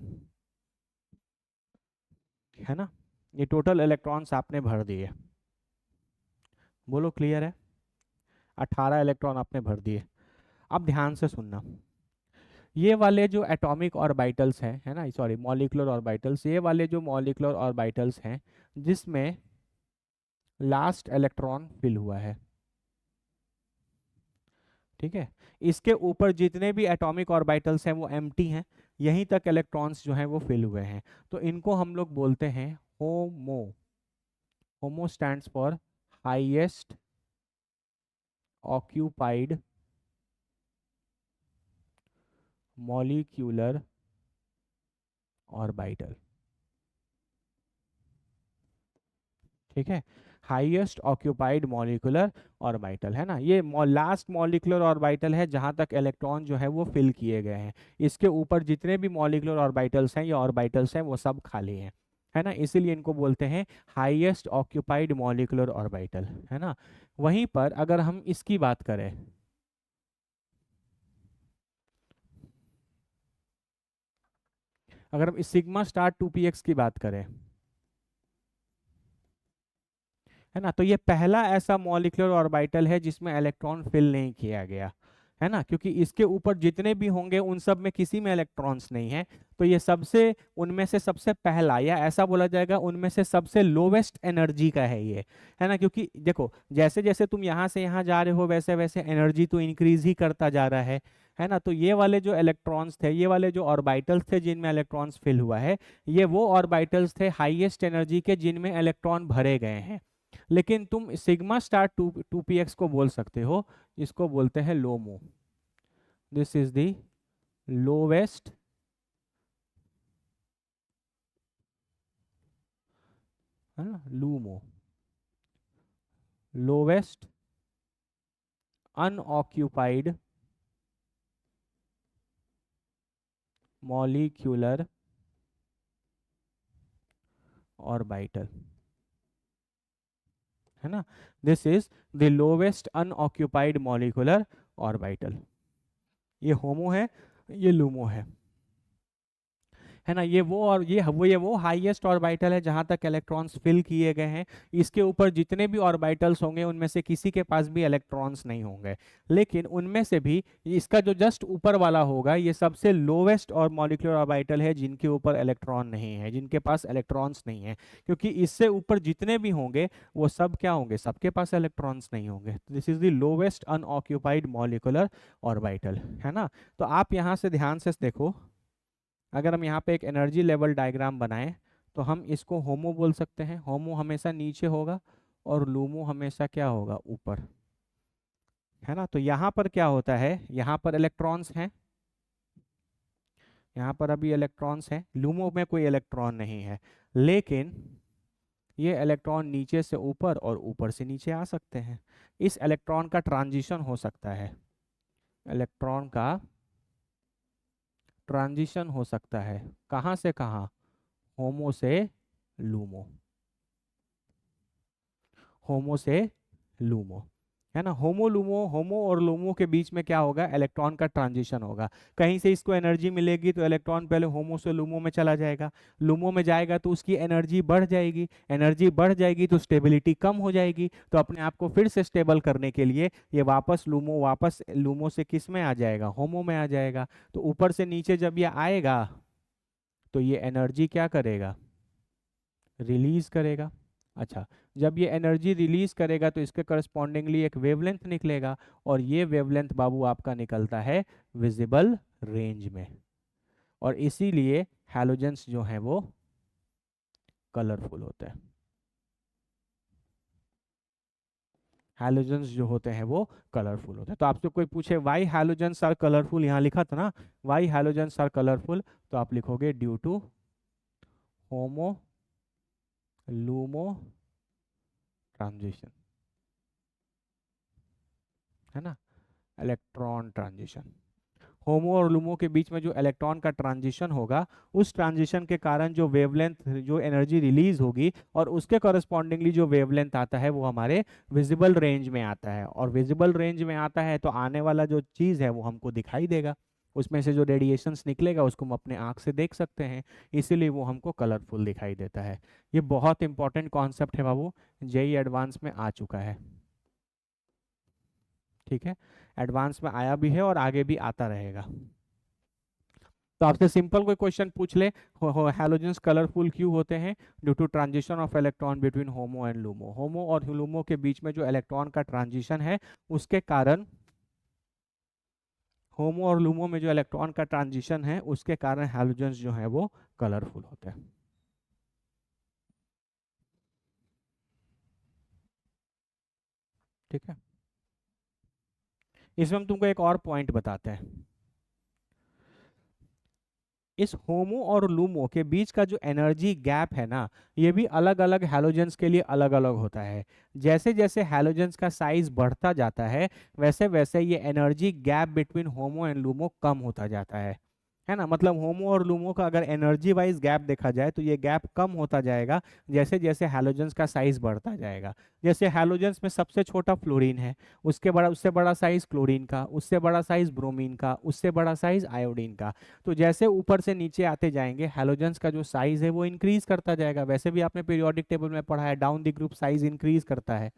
है ना। ये टोटल इलेक्ट्रॉन्स आपने भर दिए। बोलो क्लियर है। 18 इलेक्ट्रॉन आपने भर दिए। अब ध्यान से सुनना, ये वाले जो एटॉमिक ऑर्बिटल्स हैं, है ना, सॉरी मॉलिक्यूलर ऑर्बिटल्स, ये वाले जो मॉलिक्यूलर ऑर्बिटल्स हैं जिसमें लास्ट इलेक्ट्रॉन फिल हुआ है, ठीक है, इसके ऊपर जितने भी एटॉमिक ऑर्बिटल्स हैं वो एम्प्टी हैं, यहीं तक इलेक्ट्रॉन्स जो हैं वो फिल हुए हैं। तो इनको हम लोग बोलते हैं HOMO. HOMO stands for highest occupied molecular orbital, ठीक है। हाईएस्ट ऑक्यूपाइड मॉलिक्यूलर ऑर्बिटल, है ना, ये लास्ट मॉलिक्यूलर ऑर्बिटल है जहां तक इलेक्ट्रॉन जो है वो फिल किए गए हैं। इसके ऊपर जितने भी मॉलिक्यूलर ऑर्बिटल्स हैं या ऑर्बिटल्स हैं वो सब खाली हैं, है ना, इसीलिए इनको बोलते हैं हाईएस्ट ऑक्यूपाइड मॉलिक्यूलर ऑर्बिटल, है ना। वहीं पर अगर हम इसकी बात करें, अगर हम इस सिग्मा स्टार 2px की बात करें, है ना, तो ये पहला ऐसा मॉलिक्यूलर ऑर्बिटल है जिसमें इलेक्ट्रॉन फिल नहीं किया गया, है ना, क्योंकि इसके ऊपर जितने भी होंगे उन सब में किसी में इलेक्ट्रॉन्स नहीं है। तो ये सबसे, उनमें से सबसे पहला, या ऐसा बोला जाएगा उनमें से सबसे लोवेस्ट एनर्जी का है ये, है ना। क्योंकि देखो जैसे जैसे तुम यहाँ से यहाँ जा रहे हो वैसे वैसे एनर्जी तो इंक्रीज ही करता जा रहा है ना। तो ये वाले जो इलेक्ट्रॉन्स थे, ये वाले जो ऑर्बिटल्स थे जिनमें इलेक्ट्रॉन्स फिल हुआ है, ये वो ऑर्बिटल्स थे हाईएस्ट एनर्जी के जिनमें इलेक्ट्रॉन भरे गए हैं। लेकिन तुम sigma star two p x को बोल सकते हो, इसको बोलते हैं LUMO. This is the lowest, है ना, LUMO, lowest unoccupied molecular orbital, है ना। This is the lowest unoccupied molecular orbital. ये होमो है, ये लूमो है ना। ये वो हाईएस्ट ऑर्बिटल है जहां तक इलेक्ट्रॉन्स फिल किए गए हैं। इसके ऊपर जितने भी ऑर्बिटल्स होंगे उनमें से किसी के पास भी इलेक्ट्रॉन्स नहीं होंगे, लेकिन उनमें से भी इसका जो जस्ट ऊपर वाला होगा ये सबसे लोवेस्ट और मॉलिक्यूलर ऑर्बिटल है जिनके ऊपर इलेक्ट्रॉन नहीं है, जिनके पास इलेक्ट्रॉन्स नहीं है। क्योंकि इससे ऊपर जितने भी होंगे वो सब क्या होंगे, सबके पास इलेक्ट्रॉन्स नहीं होंगे। This is the lowest unoccupied molecular orbital, है ना। तो आप यहाँ से ध्यान से देखो, अगर हम यहाँ पे एक एनर्जी लेवल डायग्राम बनाएं तो हम इसको होमो बोल सकते हैं। होमो हमेशा नीचे होगा और लूमो हमेशा क्या होगा, ऊपर, है ना। तो यहाँ पर क्या होता है, यहाँ पर इलेक्ट्रॉन्स हैं, यहाँ पर अभी इलेक्ट्रॉन्स हैं, लूमो में कोई इलेक्ट्रॉन नहीं है, लेकिन ये इलेक्ट्रॉन नीचे से ऊपर और ऊपर से नीचे आ सकते हैं। इस इलेक्ट्रॉन का ट्रांजिशन हो सकता है, इलेक्ट्रॉन का ट्रांजिशन हो सकता है, कहाँ से कहाँ, होमो से लूमो, होमो से लूमो, है ना। होमो लूमो, होमो और लूमो के बीच में क्या होगा, इलेक्ट्रॉन का ट्रांजिशन होगा। कहीं से इसको एनर्जी मिलेगी तो इलेक्ट्रॉन पहले होमो से लूमो में चला जाएगा, लूमो में जाएगा तो उसकी एनर्जी बढ़ जाएगी, एनर्जी बढ़ जाएगी तो स्टेबिलिटी कम हो जाएगी, तो अपने आप को फिर से स्टेबल करने के लिए ये वापस लूमो से किस में आ जाएगा, होमो में आ जाएगा। तो ऊपर से नीचे जब ये आएगा तो ये एनर्जी क्या करेगा, रिलीज करेगा। अच्छा, जब ये एनर्जी रिलीज करेगा तो इसके करस्पॉन्डिंगली एक वेवलेंथ निकलेगा, और ये वेवलेंथ बाबू आपका निकलता है विजिबल रेंज में। और इसीलिए हैलोजेंस जो हैं वो कलरफुल होते हैं, हैलोजेंस जो होते हैं वो कलरफुल होते हैं। तो आपसे कोई पूछे वाई हैलोजेंस आर कलरफुल, यहाँ लिखा था ना वाई हैलोजेंस आर कलरफुल, तो आप लिखोगे due to HOMO LUMO transition, है ना, इलेक्ट्रॉन ट्रांजिशन। होमो और लूमो के बीच में जो इलेक्ट्रॉन का ट्रांजिशन होगा, उस ट्रांजिशन के कारण जो वेवलेंथ, जो एनर्जी रिलीज होगी और उसके कॉरस्पॉन्डिंगली जो वेवलेंथ आता है वो हमारे विजिबल रेंज में आता है। और विजिबल रेंज में आता है तो आने वाला जो चीज़ है वो हमको दिखाई देगा, उसमें से जो रेडिएशंस निकलेगा उसको हम अपने आँख से देख सकते हैं, इसीलिए वो हमको कलरफुल दिखाई देता है। ये बहुत इंपॉर्टेंट कॉन्सेप्ट है बाबू, जेई एडवांस में आ चुका है, ठीक है। एडवांस में आया भी है और आगे भी आता रहेगा। तो आपसे सिंपल कोई क्वेश्चन पूछ ले, हैलोजेंस कलरफुल क्यों होते हैं, due to transition of electron between HOMO and LUMO, HOMO और लूमो के बीच में जो इलेक्ट्रॉन का ट्रांजिशन है उसके कारण, होमो और लूमो में जो इलेक्ट्रॉन का ट्रांजिशन है उसके कारण हैलोजेंस जो है वो कलरफुल होते हैं, ठीक है। इसमें हम तुमको एक और पॉइंट बताते हैं, इस होमो और लूमो के बीच का जो एनर्जी गैप है ना, ये भी अलग अलग हैलोजेंस के लिए अलग अलग होता है। जैसे जैसे हैलोजेंस का साइज बढ़ता जाता है वैसे वैसे ये energy gap between HOMO and LUMO कम होता जाता है ना। मतलब होमो और लूमो का अगर एनर्जी वाइज गैप देखा जाए तो ये गैप कम होता जाएगा जैसे जैसे हैलोजेंस का साइज बढ़ता जाएगा। जैसे हैलोजेंस में सबसे छोटा फ्लोरीन है, उससे बड़ा साइज क्लोरीन का, उससे बड़ा साइज ब्रोमीन का, उससे बड़ा साइज आयोडीन का। तो जैसे ऊपर से नीचे आते जाएंगे हैलोजेंस का जो साइज है वो इंक्रीज करता जाएगा। वैसे भी आपने पीरियोडिक टेबल में पढ़ा है, down the group size increase करता है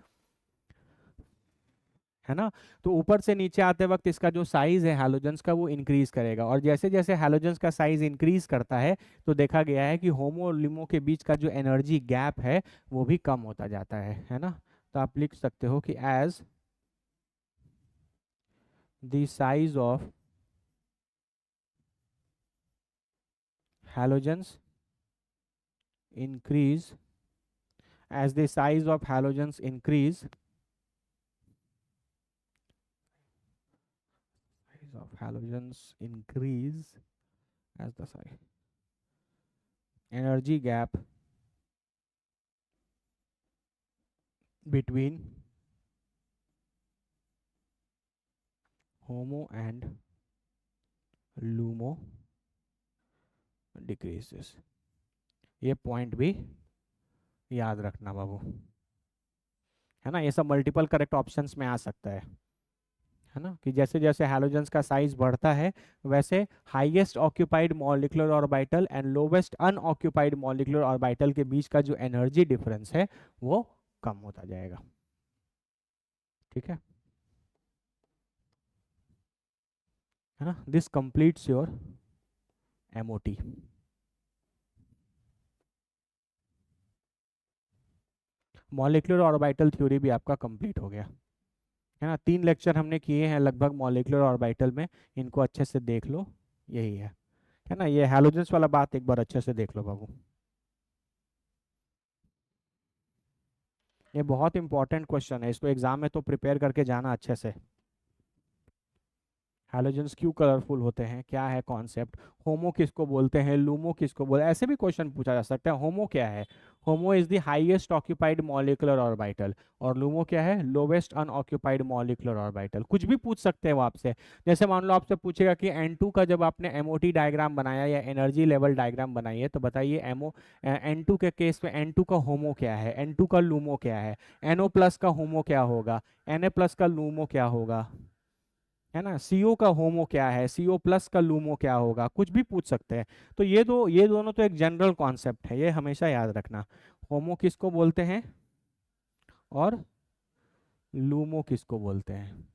ना। तो ऊपर से नीचे आते वक्त इसका जो साइज है हैलोजेंस का वो इंक्रीज करेगा, और जैसे जैसे हैलोजेंस का साइज इंक्रीज करता है तो देखा गया है कि होमो और लिमो के बीच का जो एनर्जी गैप है वो भी कम होता जाता है ना। तो आप लिख सकते हो कि as the size of halogens increase, as the size of halogens increase, size of halogens increase as the size, energy gap between homo and lumo decreases. ये पॉइंट भी याद रखना बाबू, है ना। ये सब मल्टीपल करेक्ट ऑप्शंस में आ सकता है ना, कि जैसे जैसे हैलोजेंस का साइज बढ़ता है वैसे highest occupied molecular orbital and lowest unoccupied molecular orbital के बीच का जो एनर्जी डिफरेंस है वो कम होता जाएगा। ठीक है ना। This completes your MOT. Molecular orbital theory भी आपका कंप्लीट हो गया, है ना। 3 लेक्चर हमने किए हैं लगभग मॉलिक्यूलर ऑर्बिटल में, इनको अच्छे से देख लो। यही है ना। ये हैलोजेंस वाला बात एक बार अच्छे से देख लो बाबू, ये बहुत इंपॉर्टेंट क्वेश्चन है, इसको एग्जाम में तो प्रिपेयर करके जाना अच्छे से। हैलोजेंस क्यों कलरफुल होते हैं, क्या है कॉन्सेप्ट, होमो किसको बोलते हैं, लूमो किसको बोलते हैं, ऐसे भी क्वेश्चन पूछा जा सकता है। होमो क्या है, HOMO is the highest occupied molecular orbital, और लूमो क्या है, लोवेस्ट अनऑक्यूपाइड मॉलिक्यूलर ऑर्बिटल। कुछ भी पूछ सकते हैं वो आपसे। जैसे मान लो आपसे पूछेगा कि N2 का जब आपने एमओटी डायग्राम बनाया या एनर्जी लेवल डायग्राम बनाई है तो बताइए एमओ N2 के केस में N2 का होमो क्या है, N2 का लूमो क्या है, NO प्लस का होमो क्या होगा, Na प्लस का लूमो क्या होगा, है ना। सीओ का होमो क्या है, सीओ प्लस का लूमो क्या होगा, कुछ भी पूछ सकते हैं। तो ये दोनों तो एक जनरल कॉन्सेप्ट है, ये हमेशा याद रखना। होमो किसको बोलते हैं और लूमो किसको बोलते हैं।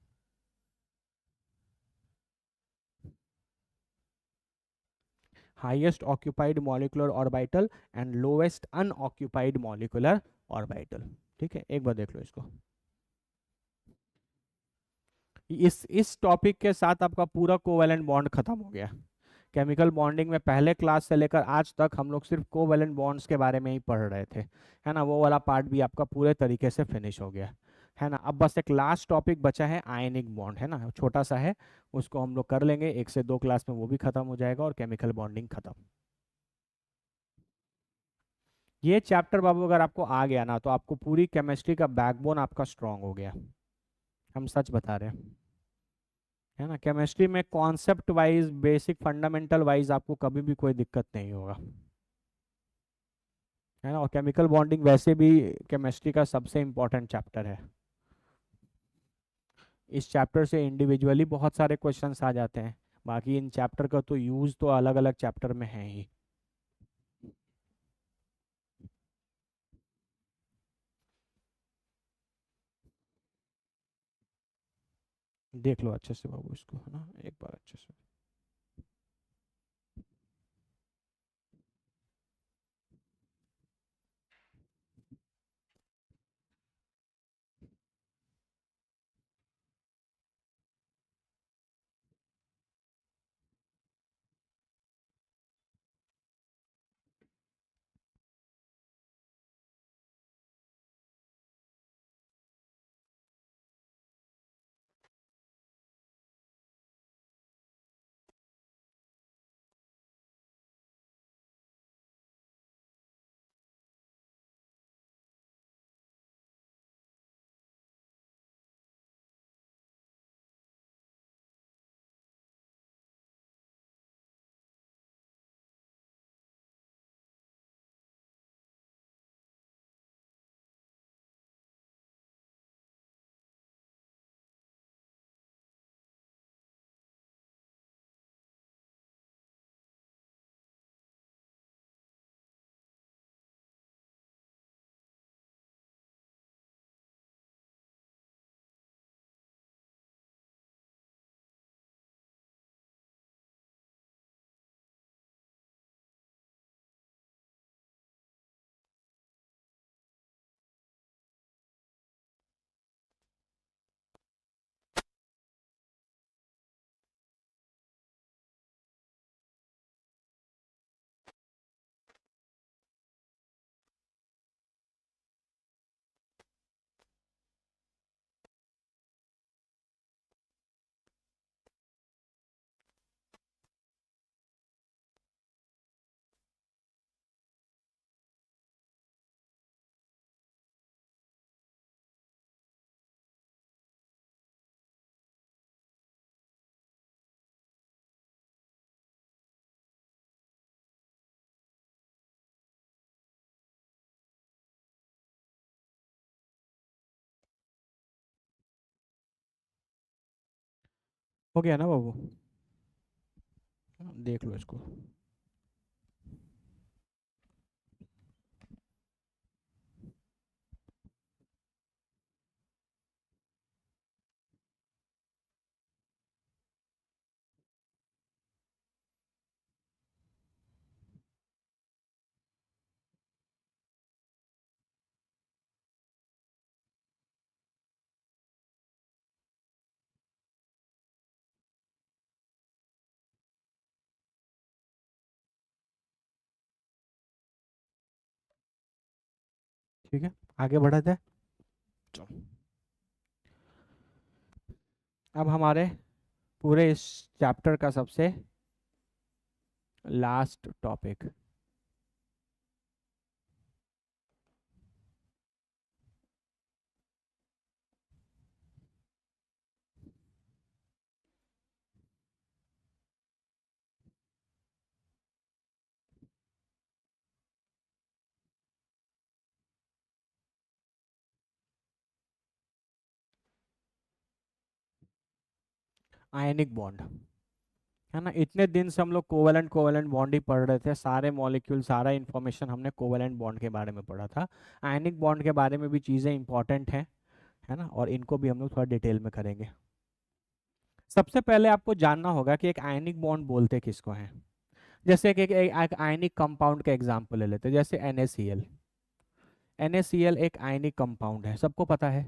Highest occupied molecular orbital and lowest unoccupied molecular orbital. ठीक है, एक बार देख लो इसको। इस टॉपिक के साथ आपका पूरा कोवैलेंट बॉन्ड खत्म हो गया। केमिकल बॉन्डिंग में पहले क्लास से लेकर आज तक हम लोग सिर्फ कोवैलेंट बॉन्ड्स के बारे में ही पढ़ रहे थे, है ना। वो वाला पार्ट भी आपका पूरे तरीके से फिनिश हो गया, है ना। अब बस एक लास्ट टॉपिक बचा है, आयनिक बॉन्ड, है ना, छोटा सा है। उसको हम लोग कर लेंगे 1 से 2 क्लास में, वो भी खत्म हो जाएगा और केमिकल बॉन्डिंग खत्म। ये चैप्टर बाबू अगर आपको आ गया ना तो आपको पूरी केमिस्ट्री का बैकबोन आपका स्ट्रांग हो गया। हम सच बता रहे हैं, है ना। केमिस्ट्री में concept wise basic fundamental wise आपको कभी भी कोई दिक्कत नहीं होगा, है ना। और केमिकल बॉन्डिंग वैसे भी केमिस्ट्री का सबसे इम्पोर्टेंट चैप्टर है। इस चैप्टर से इंडिविजुअली बहुत सारे क्वेश्चंस आ जाते हैं, बाकी इन चैप्टर का तो यूज तो अलग अलग चैप्टर में है ही। देख लो अच्छे से बाबू इसको, है ना, एक बार अच्छे से। हो गया ना बाबू? देख लो इसको। ठीक है, आगे बढ़ा जाए। चलो, अब हमारे पूरे इस चैप्टर का सबसे लास्ट टॉपिक, आयनिक बॉन्ड। है ना, इतने दिन से हम लोग कोवेलेंट कोवेलेंट बॉन्ड ही पढ़ रहे थे, सारे मॉलिक्यूल सारा इन्फॉर्मेशन हमने कोवेलेंट बॉन्ड के बारे में पढ़ा था। आयनिक बॉन्ड के बारे में भी चीज़ें इंपॉर्टेंट हैं, है ना, और इनको भी हम लोग थोड़ा डिटेल में करेंगे। सबसे पहले आपको जानना होगा कि एक आयनिक बॉन्ड बोलते किसको हैं। जैसे एक आयनिक कंपाउंड का एग्जांपल ले लेते हैं, जैसे NaCl। NaCl एक आयनिक कंपाउंड है, सबको पता है।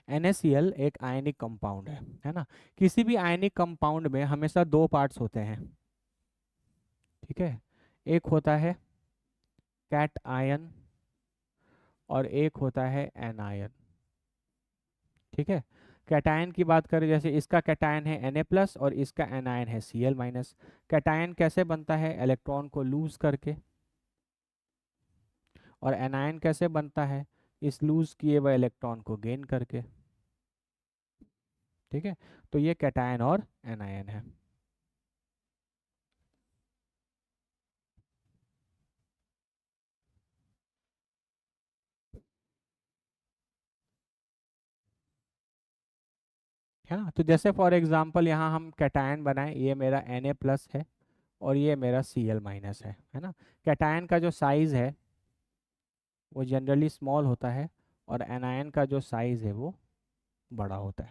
NaCl एक आयनिक कंपाउंड है ना। किसी भी आयनिक कंपाउंड में हमेशा दो पार्ट्स होते हैं, ठीक है। एक होता है कैट आयन और एक होता है एनायन, ठीक है। कैटायन की बात करें, जैसे इसका कैटायन है Na+ और इसका एनायन है Cl-। कैटायन कैसे बनता है? इलेक्ट्रॉन को लूज करके। और एनायन कैसे बनता है? इस लूज किए हुए इलेक्ट्रॉन को गेन करके, ठीक है। तो ये कैटायन और एनायन है। है ना, तो जैसे फॉर एग्जांपल यहाँ हम कैटायन बनाए, ये मेरा Na+ है और ये मेरा Cl- है ना। कैटायन का जो साइज है वो जनरली स्मॉल होता है और एनायन का जो साइज है वो बड़ा होता है,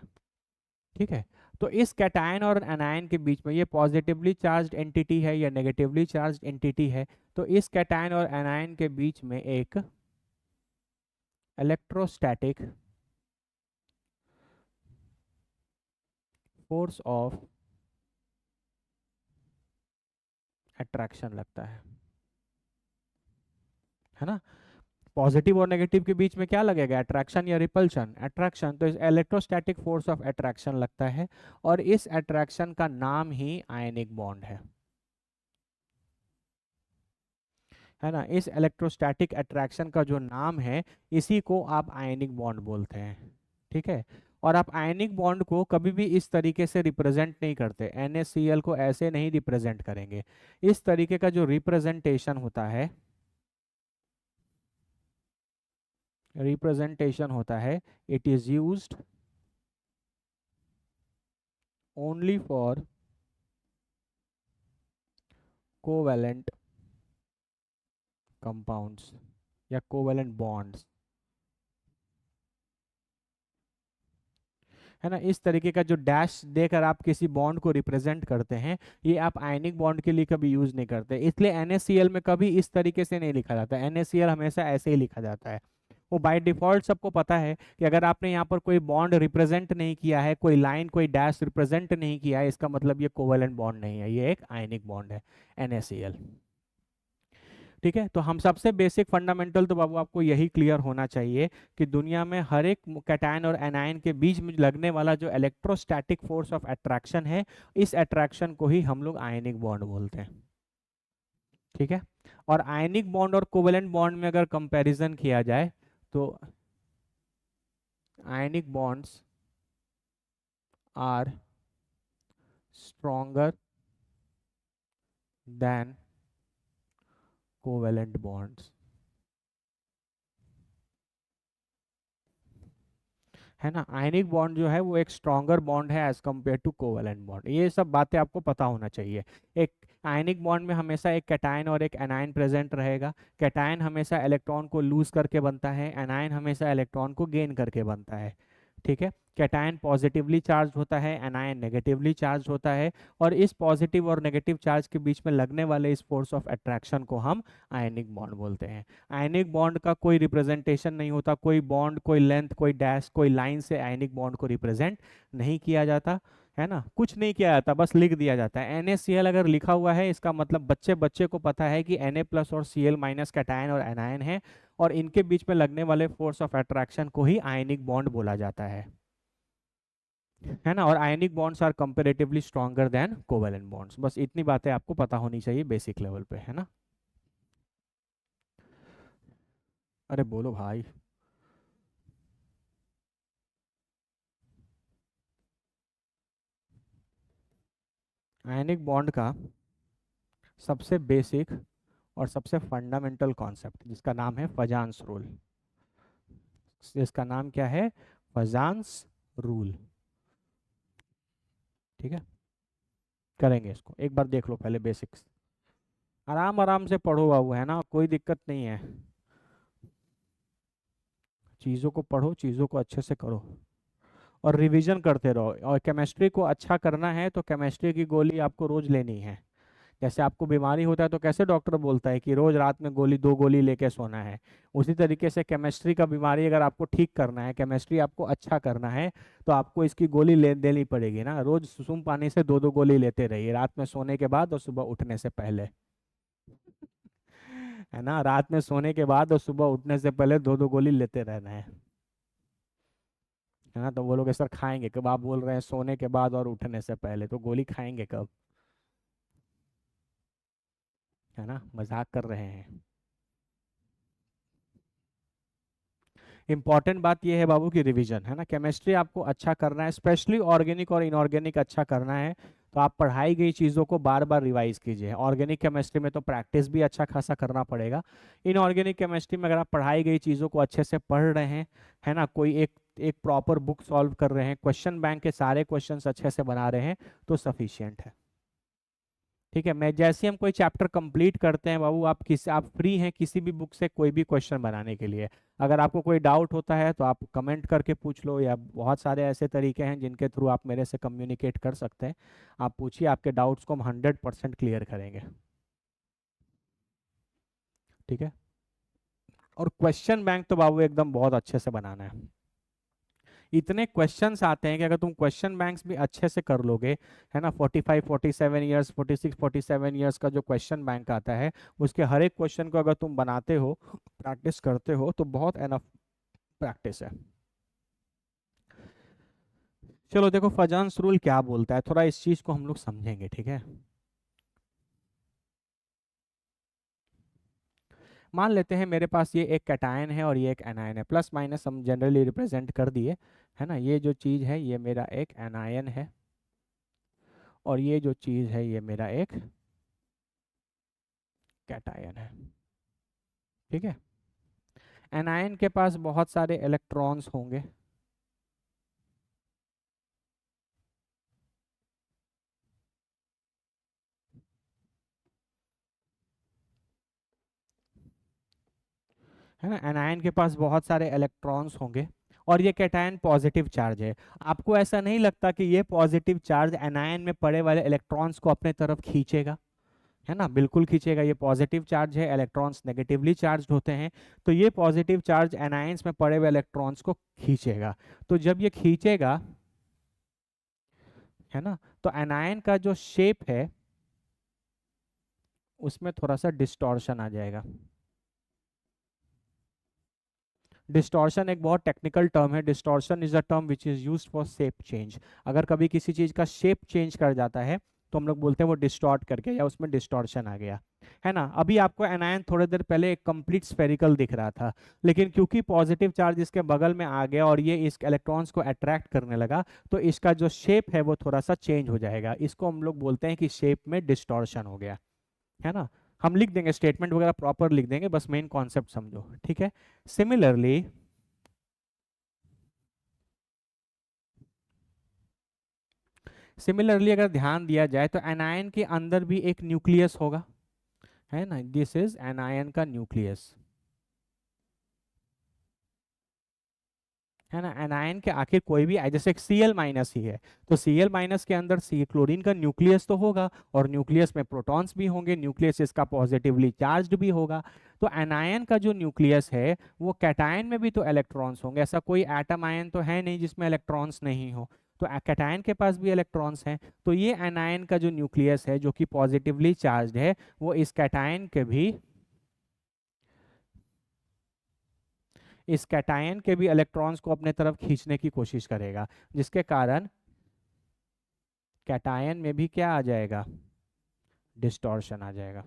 ठीक है। तो इस कैटायन और एनायन के बीच में ये पॉजिटिवली चार्ज्ड एंटिटी है या नेगेटिवली चार्ज्ड एंटिटी है, तो इस कैटायन और एनायन के बीच में एक इलेक्ट्रोस्टैटिक फोर्स ऑफ अट्रैक्शन लगता है ना। पॉजिटिव और नेगेटिव के बीच में क्या लगेगा? अट्रैक्शन या रिपल्शन? अट्रैक्शन। तो इस इलेक्ट्रोस्टैटिक फोर्स ऑफ अट्रैक्शन लगता है और इस अट्रैक्शन का नाम ही आयनिक बॉन्ड है ना। इस इलेक्ट्रोस्टैटिक अट्रैक्शन का जो नाम है, इसी को आप आयनिक बॉन्ड बोलते हैं, ठीक है। और आप आयनिक बॉन्ड को कभी भी इस तरीके से रिप्रेजेंट नहीं करते, NaCl को ऐसे नहीं रिप्रेजेंट करेंगे। इस तरीके का जो रिप्रेजेंटेशन होता है, it is used only for covalent compounds या कोवेलेंट बॉन्ड्स, है ना। इस तरीके का जो डैश देकर आप किसी बॉन्ड को रिप्रेजेंट करते हैं, ये आप आयनिक बॉन्ड के लिए कभी यूज नहीं करते। इसलिए NaCl में कभी इस तरीके से नहीं लिखा जाता, NaCl हमेशा ऐसे ही लिखा जाता है। वो बाय डिफॉल्ट सबको पता है कि अगर आपने यहाँ पर कोई बॉन्ड रिप्रेजेंट नहीं किया है, कोई लाइन कोई डैश रिप्रेजेंट नहीं किया है, इसका मतलब ये कोवेलेंट बॉन्ड नहीं है, ये एक आयनिक बॉन्ड है, NaCl। ठीक है, तो हम सबसे बेसिक फंडामेंटल तो बाबू आपको यही क्लियर होना चाहिए कि दुनिया में हर एक कैटायन और एनायन के बीच में लगने वाला जो इलेक्ट्रोस्टैटिक फोर्स ऑफ अट्रैक्शन है, इस अट्रैक्शन को ही हम लोग आयनिक बॉन्ड बोलते हैं, ठीक है। और आयनिक बॉन्ड और कोवेलेंट बॉन्ड में अगर कंपैरिजन किया जाए तो ionic bonds are stronger than covalent bonds, है ना। आयनिक बॉन्ड जो है वो एक स्ट्रॉन्गर बॉन्ड है as compare to covalent bond. ये सब बातें आपको पता होना चाहिए। एक आयनिक बॉन्ड में हमेशा एक कैटायन और एक एनायन प्रेजेंट रहेगा। कैटायन हमेशा इलेक्ट्रॉन को लूज करके बनता है, एनायन हमेशा इलेक्ट्रॉन को गेन करके बनता है। ठीक है। कैटायन पॉजिटिवली चार्ज होता है, एनायन नेगेटिवली चार्ज होता है। और इस पॉजिटिव और नेगेटिव चार्ज के बीच में लगने वाले इस फोर्स ऑफ अट्रैक्शन को हम आयनिक बॉन्ड बोलते हैं। आयनिक बॉन्ड का कोई रिप्रेजेंटेशन नहीं होता, कोई बॉन्ड, कोई लेंथ, कोई डैश, कोई लाइन से आयनिक बॉन्ड को रिप्रेजेंट नहीं किया जाता। है ना, कुछ नहीं किया जाता, बस लिख दिया जाता है। NaCl अगर लिखा हुआ है इसका मतलब बच्चे बच्चे को पता है कि Na प्लस और Cl माइनस कैटायन और एनायन है, और इनके बीच में लगने वाले फोर्स ऑफ अट्रैक्शन को ही आयनिक बॉन्ड बोला जाता है ना। और ionic bonds are comparatively stronger than covalent bonds. बस इतनी बातें आपको पता होनी चाहिए बेसिक लेवल पे, है ना। अरे बोलो भाई। आयनिक बॉन्ड का सबसे बेसिक और सबसे फंडामेंटल कॉन्सेप्ट जिसका नाम है फजान्स रूल। जिसका नाम क्या है? फजान्स रूल। ठीक है, करेंगे इसको एक बार, देख लो पहले बेसिक्स। आराम आराम से पढ़ो बाबू, है ना, कोई दिक्कत नहीं है। चीज़ों को पढ़ो, चीज़ों को अच्छे से करो और रिवीजन करते रहो। और केमिस्ट्री को अच्छा करना है तो केमिस्ट्री की गोली आपको रोज लेनी है। जैसे आपको बीमारी होता है तो कैसे डॉक्टर बोलता है कि रोज रात में गोली, 2 गोली लेके सोना है, उसी तरीके से केमिस्ट्री का बीमारी अगर आपको ठीक करना है, केमिस्ट्री आपको अच्छा करना है, तो आपको इसकी गोली ले देनी पड़ेगी ना। रोज सुसुम पानी से 2-2 गोली लेते रहिए, रात में सोने के बाद और सुबह उठने से पहले। है ना, रात में सोने के बाद और सुबह उठने से पहले 2-2 गोली लेते रहना है ना। तो वो लोग सर खाएंगे कब? आप बोल रहे हैं सोने के बाद और उठने से पहले, तो गोली खाएंगे कब? है ना, मजाक कर रहे हैं। इंपॉर्टेंट बात यह है बाबू की रिवीजन, है ना। केमिस्ट्री आपको अच्छा करना है, स्पेशली ऑर्गेनिक और इनऑर्गेनिक अच्छा करना है, तो आप पढ़ाई गई चीज़ों को बार बार रिवाइज कीजिए। ऑर्गेनिक केमिस्ट्री में तो प्रैक्टिस भी अच्छा खासा करना पड़ेगा। इनऑर्गेनिक केमिस्ट्री में अगर आप पढ़ाई गई चीज़ों को अच्छे से पढ़ रहे हैं, है ना, कोई एक एक प्रॉपर बुक सॉल्व कर रहे हैं, क्वेश्चन बैंक के सारे क्वेश्चंस अच्छे से बना रहे हैं, तो सफिशियंट है। ठीक है, मैं जैसे हम कोई चैप्टर कंप्लीट करते हैं बाबू, आप फ्री हैं किसी भी बुक से कोई भी क्वेश्चन बनाने के लिए। अगर आपको कोई डाउट होता है तो आप कमेंट करके पूछ लो, या बहुत सारे ऐसे तरीके हैं जिनके थ्रू आप मेरे से कम्युनिकेट कर सकते हैं। आप पूछिए, आपके डाउट्स को हम 100% क्लियर करेंगे। ठीक है। और क्वेश्चन बैंक तो बाबू एकदम बहुत अच्छे से बनाना है। इतने क्वेश्चंस आते हैं कि अगर तुम क्वेश्चन बैंक्स भी अच्छे से कर लोगे, है ना, 45-47 ईयर्स, 46-47 ईयर्स का जो क्वेश्चन बैंक आता है, उसके हर एक क्वेश्चन को अगर तुम बनाते हो, प्रैक्टिस करते हो, तो बहुत एनफ प्रैक्टिस है। चलो देखो फजान्स रूल क्या बोलता है, थोड़ा इस चीज को हम लोग समझेंगे। ठीक है, मान लेते हैं मेरे पास ये एक कैटायन है और ये एक एनायन है, प्लस माइनस हम जनरली रिप्रेजेंट कर दिए। है ना, ये जो चीज है ये मेरा एक एनायन है, और ये जो चीज है ये मेरा एक कैटायन है। ठीक है। एनायन के पास बहुत सारे इलेक्ट्रॉन्स होंगे, है ना, एनायन के पास बहुत सारे इलेक्ट्रॉन्स होंगे, और ये कैटायन पॉजिटिव चार्ज है। आपको ऐसा नहीं लगता कि ये पॉजिटिव चार्ज एनायन में पड़े वाले इलेक्ट्रॉन्स को अपने तरफ खींचेगा? है ना, बिल्कुल खींचेगा। ये पॉजिटिव चार्ज है, इलेक्ट्रॉन्स नेगेटिवली चार्ज होते हैं, तो ये पॉजिटिव चार्ज एनायंस में पड़े हुए इलेक्ट्रॉन्स को खींचेगा। तो जब ये खींचेगा, है ना, तो एनायन का जो शेप है उसमें थोड़ा सा डिस्टॉर्शन आ जाएगा। डिस्टॉर्शन एक बहुत टेक्निकल टर्म है। Distortion is a term which is used for shape change. अगर कभी किसी चीज का शेप चेंज कर जाता है तो हम लोग बोलते हैं वो डिस्टॉर्ट करके, या उसमें डिस्टॉर्शन आ गया। है ना, अभी आपको एनायन थोड़ी देर पहले एक कंप्लीट स्फेरिकल दिख रहा था, लेकिन क्योंकि पॉजिटिव चार्ज इसके बगल में आ गया और ये इस इलेक्ट्रॉन्स को अट्रैक्ट करने लगा, तो इसका जो शेप है वो थोड़ा सा चेंज हो जाएगा। इसको हम लोग बोलते हैं कि शेप में डिस्टॉर्शन हो गया। है ना, हम लिख देंगे, स्टेटमेंट वगैरह प्रॉपर लिख देंगे, बस मेन कॉन्सेप्ट समझो। ठीक है। सिमिलरली सिमिलरली अगर ध्यान दिया जाए तो एनायन के अंदर भी एक न्यूक्लियस होगा, है ना, दिस इज एनायन का न्यूक्लियस, है ना। एनायन के आखिर कोई भी जैसे Cl माइनस ही है, तो Cl माइनस के अंदर सी क्लोरीन का न्यूक्लियस तो होगा, और न्यूक्लियस में प्रोटॉन्स भी होंगे, न्यूक्लियस इसका पॉजिटिवली चार्ज्ड भी होगा। तो एनायन का जो न्यूक्लियस है वो कैटायन में भी तो इलेक्ट्रॉन्स होंगे, ऐसा कोई एटम आयन तो है नहीं जिसमें इलेक्ट्रॉन्स नहीं हो, तो कैटायन के पास भी इलेक्ट्रॉन्स हैं। तो ये एनायन का जो न्यूक्लियस है जो कि पॉजिटिवली चार्ज्ड है, वो इस कैटायन के भी, इस कैटायन के भी इलेक्ट्रॉन्स को अपने तरफ खींचने की कोशिश करेगा, जिसके कारण कैटायन में भी क्या आ जाएगा, डिस्टॉर्शन आ जाएगा।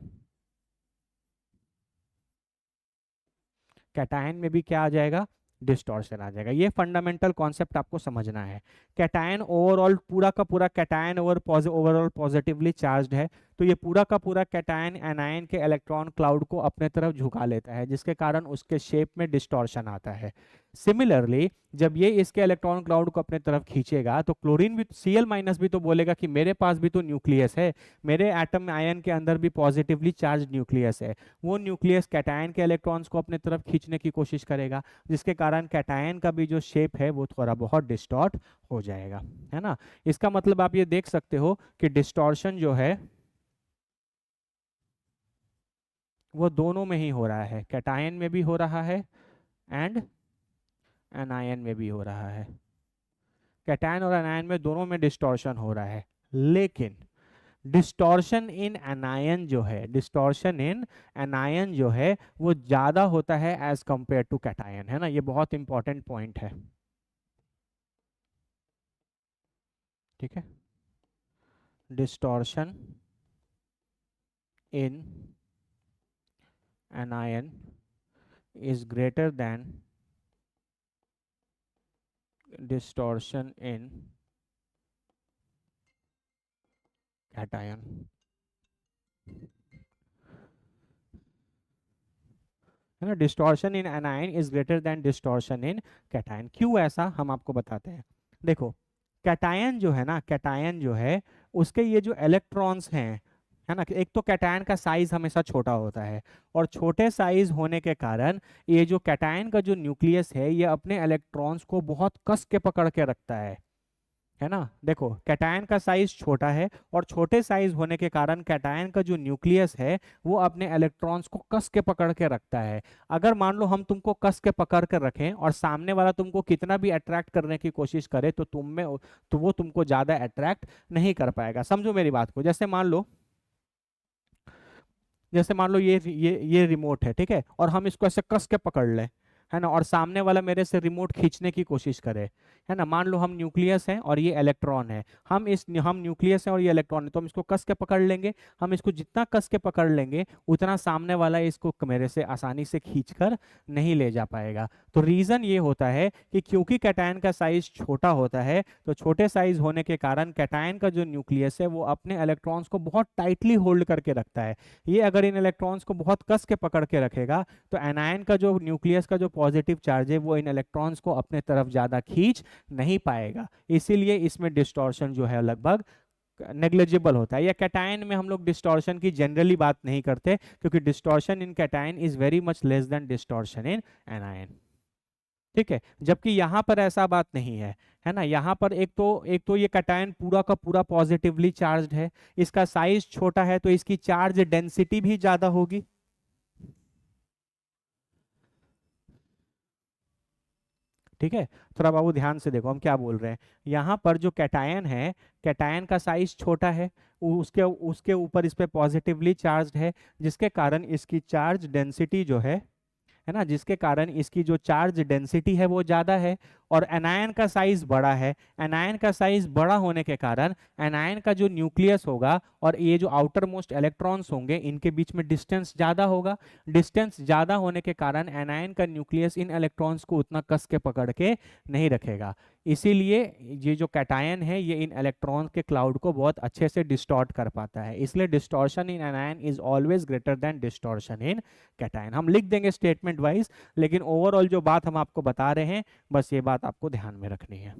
कैटायन में भी क्या आ जाएगा, डिस्टॉर्शन आ जाएगा। ये फंडामेंटल कॉन्सेप्ट आपको समझना है। कैटायन ओवरऑल पूरा का पूरा कैटायन ओवरऑल पॉजिटिवली चार्ज्ड है, तो ये पूरा का पूरा कैटायन एनायन के इलेक्ट्रॉन क्लाउड को अपने तरफ झुका लेता है, जिसके कारण उसके शेप में डिस्टॉर्शन आता है। सिमिलरली जब ये इसके इलेक्ट्रॉन क्लाउड को अपने तरफ खींचेगा तो क्लोरीन भी, Cl माइनस भी तो बोलेगा कि मेरे पास भी तो न्यूक्लियस है, मेरे एटम आयन के अंदर भी पॉजिटिवली चार्ज न्यूक्लियस है। वो न्यूक्लियस कैटायन के इलेक्ट्रॉन्स को अपने तरफ खींचने की कोशिश करेगा, जिसके कारण कैटायन का भी जो शेप है वो थोड़ा बहुत डिस्टॉर्ट हो जाएगा, है ना। इसका मतलब आप ये देख सकते हो कि डिस्टॉर्शन जो है वो दोनों में ही हो रहा है, कैटायन में भी हो रहा है एंड एनायन में भी हो रहा है। कैटायन और एनायन में दोनों में डिस्टॉर्शन हो रहा है, लेकिन डिस्टॉर्शन इन एनायन जो है, डिस्टॉर्शन इन एनायन जो है वो ज्यादा होता है एज कंपेयर टू कैटायन, है ना। ये बहुत इंपॉर्टेंट पॉइंट है, ठीक है। Distortion in anion is greater than distortion in cation, है ना। Distortion in anion is greater than distortion in cation. क्यों ऐसा, हम आपको बताते हैं। देखो कैटायन जो है ना, कैटायन जो है उसके ये जो इलेक्ट्रॉन्स हैं, है ना, एक तो कैटायन का साइज हमेशा छोटा होता है, और छोटे साइज होने के कारण ये जो कैटायन का जो न्यूक्लियस है ये अपने इलेक्ट्रॉन्स को बहुत कस के पकड़ के रखता है ना। देखो कैटायन का साइज छोटा है, और छोटे साइज होने के कारण कैटायन का जो न्यूक्लियस है वो अपने इलेक्ट्रॉन्स को कस के पकड़ के रखता है। अगर मान लो हम तुमको कस के पकड़ कर रखें और सामने वाला तुमको कितना भी अट्रैक्ट करने की कोशिश करे तो तुम में, तो वो तुमको ज्यादा अट्रैक्ट नहीं कर पाएगा। समझो मेरी बात को, जैसे मान लो ये रिमोट है, ठीक है, और हम इसको ऐसे कस के पकड़ लें, है ना, और सामने वाला मेरे से रिमोट खींचने की कोशिश करे, है ना। मान लो हम न्यूक्लियस हैं और ये इलेक्ट्रॉन है, हम न्यूक्लियस हैं और ये इलेक्ट्रॉन है, तो हम इसको कस के पकड़ लेंगे। हम इसको जितना कस के पकड़ लेंगे उतना सामने वाला इसको मेरे से आसानी से खींचकर नहीं ले जा पाएगा। तो रीजन ये होता है कि क्योंकि कैटायन का साइज छोटा होता है, तो छोटे साइज होने के कारण कैटायन का जो न्यूक्लियस है वो अपने इलेक्ट्रॉन्स को बहुत टाइटली होल्ड करके रखता है। ये अगर इन इलेक्ट्रॉन्स को बहुत कस के पकड़ के रखेगा तो एनायन का जो न्यूक्लियस का जो पॉजिटिव चार्ज है वो इन इलेक्ट्रॉन्स को अपने तरफ ज्यादा खींच नहीं पाएगा, इसीलिए इसमें डिस्टॉर्शन जो है लगभग नेग्लिजिबल होता है। या कैटायन में हम लोग डिस्टॉर्शन की जनरली बात नहीं करते, क्योंकि distortion in cation is very much less than distortion in anion, ठीक है। जबकि यहाँ पर ऐसा बात नहीं है ना। यहाँ पर एक तो ये कैटायन पूरा का पूरा पॉजिटिवली चार्ज्ड है, इसका साइज छोटा है तो इसकी चार्ज डेंसिटी भी ज्यादा होगी, ठीक है। थोड़ा बाबू ध्यान से देखो हम क्या बोल रहे हैं। यहाँ पर जो कैटायन है, कैटायन का साइज छोटा है, उसके उसके ऊपर इस पे पॉजिटिवली चार्ज्ड है, जिसके कारण इसकी चार्ज डेंसिटी जो है ना, जिसके कारण इसकी जो चार्ज डेंसिटी है वो ज़्यादा है। और एनायन का साइज बड़ा है, एनायन का साइज बड़ा होने के कारण एनायन का जो न्यूक्लियस होगा और ये जो आउटर मोस्ट इलेक्ट्रॉन्स होंगे इनके बीच में डिस्टेंस ज़्यादा होगा। डिस्टेंस ज़्यादा होने के कारण एनायन का न्यूक्लियस इन इलेक्ट्रॉन्स को उतना कस के पकड़ के नहीं रखेगा, इसीलिए ये जो कैटायन है ये इन इलेक्ट्रॉन के क्लाउड को बहुत अच्छे से डिस्टॉर्ट कर पाता है। इसलिए distortion in anion is always greater than distortion in cation. हम लिख देंगे स्टेटमेंट वाइज, लेकिन ओवरऑल जो बात हम आपको बता रहे हैं बस ये बात आपको ध्यान में रखनी है,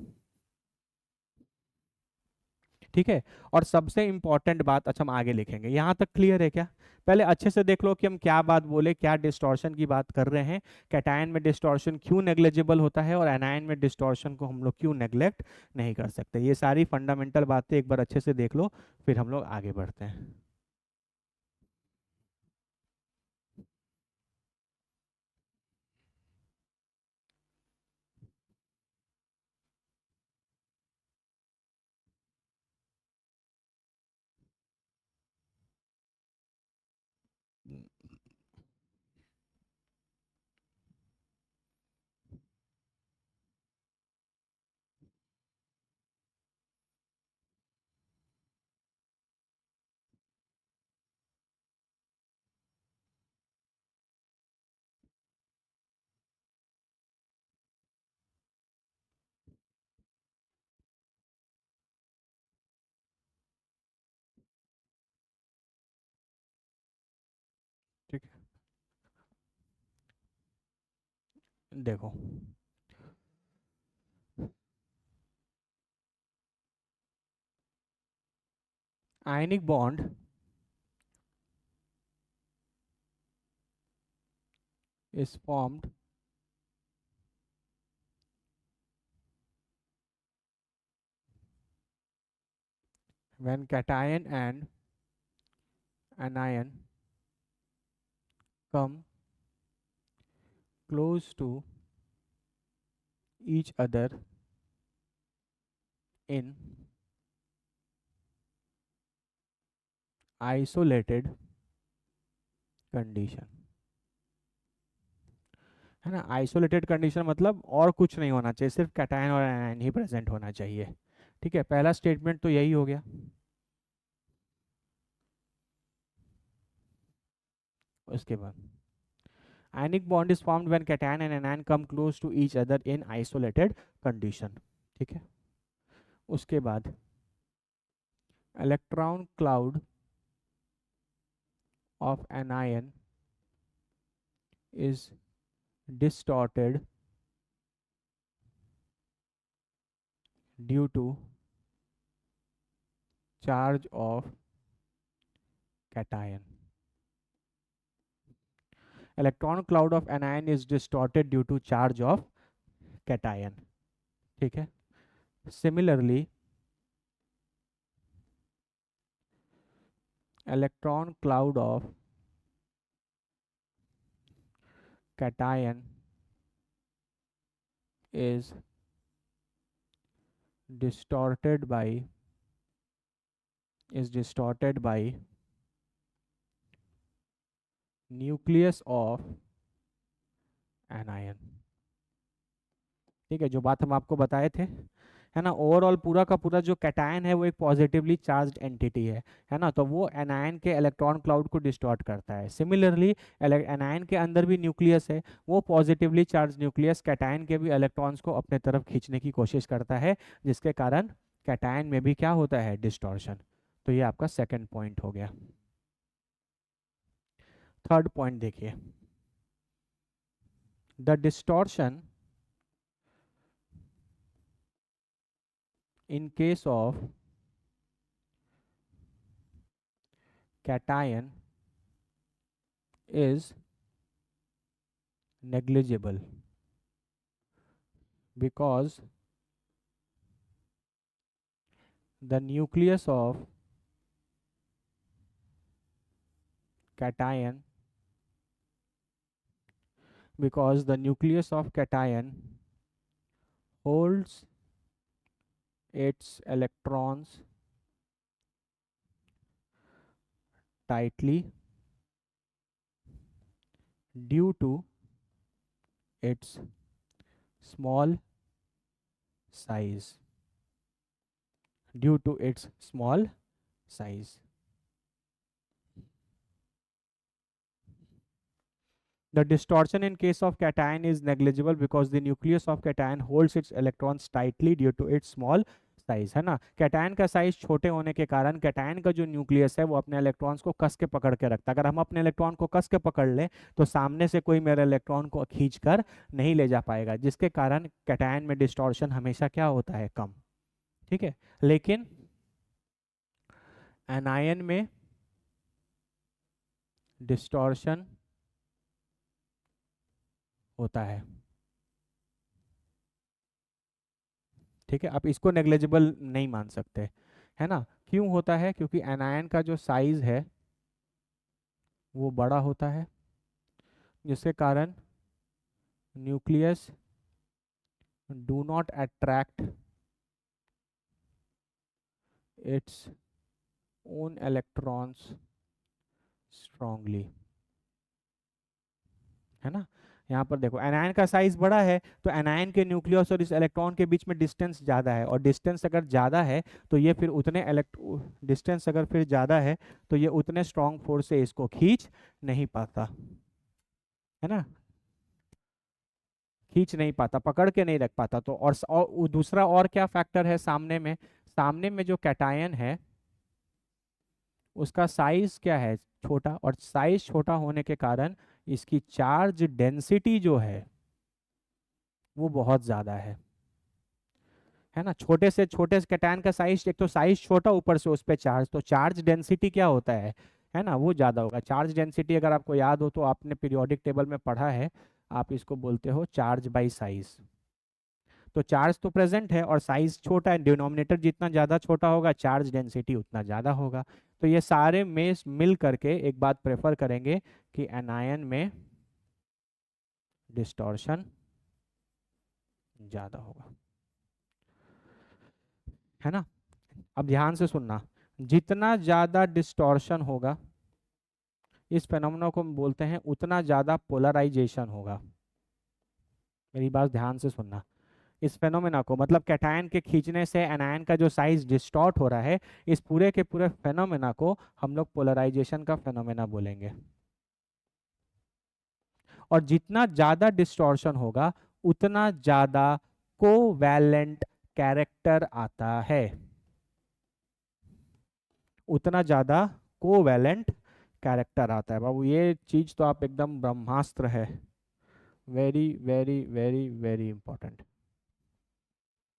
ठीक है। और सबसे इंपॉर्टेंट बात, अच्छा हम आगे लिखेंगे, यहाँ तक क्लियर है क्या? पहले अच्छे से देख लो कि हम क्या बात बोले, क्या डिस्टॉर्शन की बात कर रहे हैं, कैटायन में डिस्टॉर्शन क्यों नेग्लेजिबल होता है और एनायन में डिस्टॉर्शन को हम लोग क्यों नेग्लेक्ट नहीं कर सकते। ये सारी फंडामेंटल बातें एक बार अच्छे से देख लो, फिर हम लोग आगे बढ़ते हैं। ठीक है, देखो ionic bond is formed when cation and anion come close to each other in isolated condition, है ना। आइसोलेटेड कंडीशन मतलब और कुछ नहीं होना चाहिए, सिर्फ कैटायन और एनायन ही प्रेजेंट होना चाहिए। ठीक है, पहला स्टेटमेंट तो यही हो गया। उसके बाद ionic bond is formed when cation and anion come close to each other in isolated condition. ठीक है, उसके बाद electron cloud of anion is distorted due to charge of cation. Electron cloud of anion is distorted due to charge of cation. ठीक है, similarly electron cloud of cation is distorted by nucleus of anion। ठीक है, जो बात हम आपको बताए थे, है ना, ओवरऑल पूरा का पूरा जो कैटायन है वो एक पॉजिटिवली चार्ज्ड एंटिटी है ना, तो वो एनायन के इलेक्ट्रॉन क्लाउड को डिस्टॉर्ट करता है। सिमिलरली एनायन के अंदर भी न्यूक्लियस है, वो पॉजिटिवली चार्ज न्यूक्लियस कैटायन के भी इलेक्ट्रॉन्स को अपने तरफ खींचने की कोशिश करता है, जिसके कारण कैटायन में भी क्या होता है, डिस्टॉर्शन। तो ये आपका सेकेंड पॉइंट हो गया। थर्ड पॉइंट देखिए, the distortion in case of cation is negligible because the nucleus of cation holds its electrons tightly due to its small size. Due to its small size. The distortion in case of cation is negligible because the nucleus of cation holds its electrons tightly due to its small size, है ना। Cation का size छोटे होने के कारण cation का जो nucleus है वो अपने इलेक्ट्रॉन्स को कस के पकड़ के रखता है। अगर हम अपने इलेक्ट्रॉन को कस के पकड़ लें तो सामने से कोई मेरे इलेक्ट्रॉन को खींच कर नहीं ले जा पाएगा, जिसके कारण कैटायन में डिस्टॉर्शन हमेशा क्या होता है, कम। ठीक है, लेकिन एनायन में डिस्टॉर्शन होता है। ठीक है, आप इसको नेग्लिजिबल नहीं मान सकते, है ना। क्यों होता है? क्योंकि एनायन का जो साइज है वो बड़ा होता है, जिसके कारण nucleus do not attract its own electrons strongly, है ना। यहाँ पर देखो एनायन का साइज बड़ा है, तो एनायन के न्यूक्लियस और इस इलेक्ट्रॉन के बीच में डिस्टेंस ज़्यादा है, और डिस्टेंस अगर ज़्यादा है तो ये फिर उतने डिस्टेंस अगर फिर ज़्यादा है तो ये उतने स्ट्रॉन्ग फोर्स से इसको खींच नहीं पाता, है ना, खींच नहीं पाता, पकड़ के नहीं रख पाता। तो और दूसरा और क्या फैक्टर है सामने में? सामने में जो कैटायन है उसका साइज क्या है? छोटा, और साइज छोटा होने के कारण इसकी चार्ज डेंसिटी जो है वो बहुत ज़्यादा है ना। छोटे से छोटे कैटायन का साइज, एक तो साइज छोटा, ऊपर से उस पर चार्ज, तो चार्ज डेंसिटी क्या होता है ना, वो ज़्यादा होगा। चार्ज डेंसिटी अगर आपको याद हो तो आपने पीरियोडिक टेबल में पढ़ा है, आप इसको बोलते हो चार्ज बाई साइज। तो चार्ज तो प्रेजेंट है और साइज छोटा है, डिनोमिनेटर जितना ज़्यादा छोटा होगा चार्ज डेंसिटी उतना ज़्यादा होगा। तो ये सारे में मिल करके एक बात प्रेफर करेंगे कि एनायन में डिस्टॉर्शन ज़्यादा होगा, है ना। अब ध्यान से सुनना, जितना ज़्यादा डिस्टॉर्शन होगा इस फेनोमेना को हम बोलते हैं उतना ज़्यादा पोलराइजेशन होगा। मेरी बात ध्यान से सुनना, इस फेनोमेना को, मतलब कैटायन के खींचने से एनायन का जो साइज डिस्टॉर्ट हो रहा है, इस पूरे के पूरे फेनोमेना को हम लोग पोलराइजेशन का फेनोमेना बोलेंगे। और जितना ज़्यादा डिस्टॉर्शन होगा उतना ज़्यादा कोवैलेंट कैरेक्टर आता है, उतना ज़्यादा कोवैलेंट कैरेक्टर आता है। बाबू ये चीज़ तो आप एकदम ब्रह्मास्त्र है, very very very very important.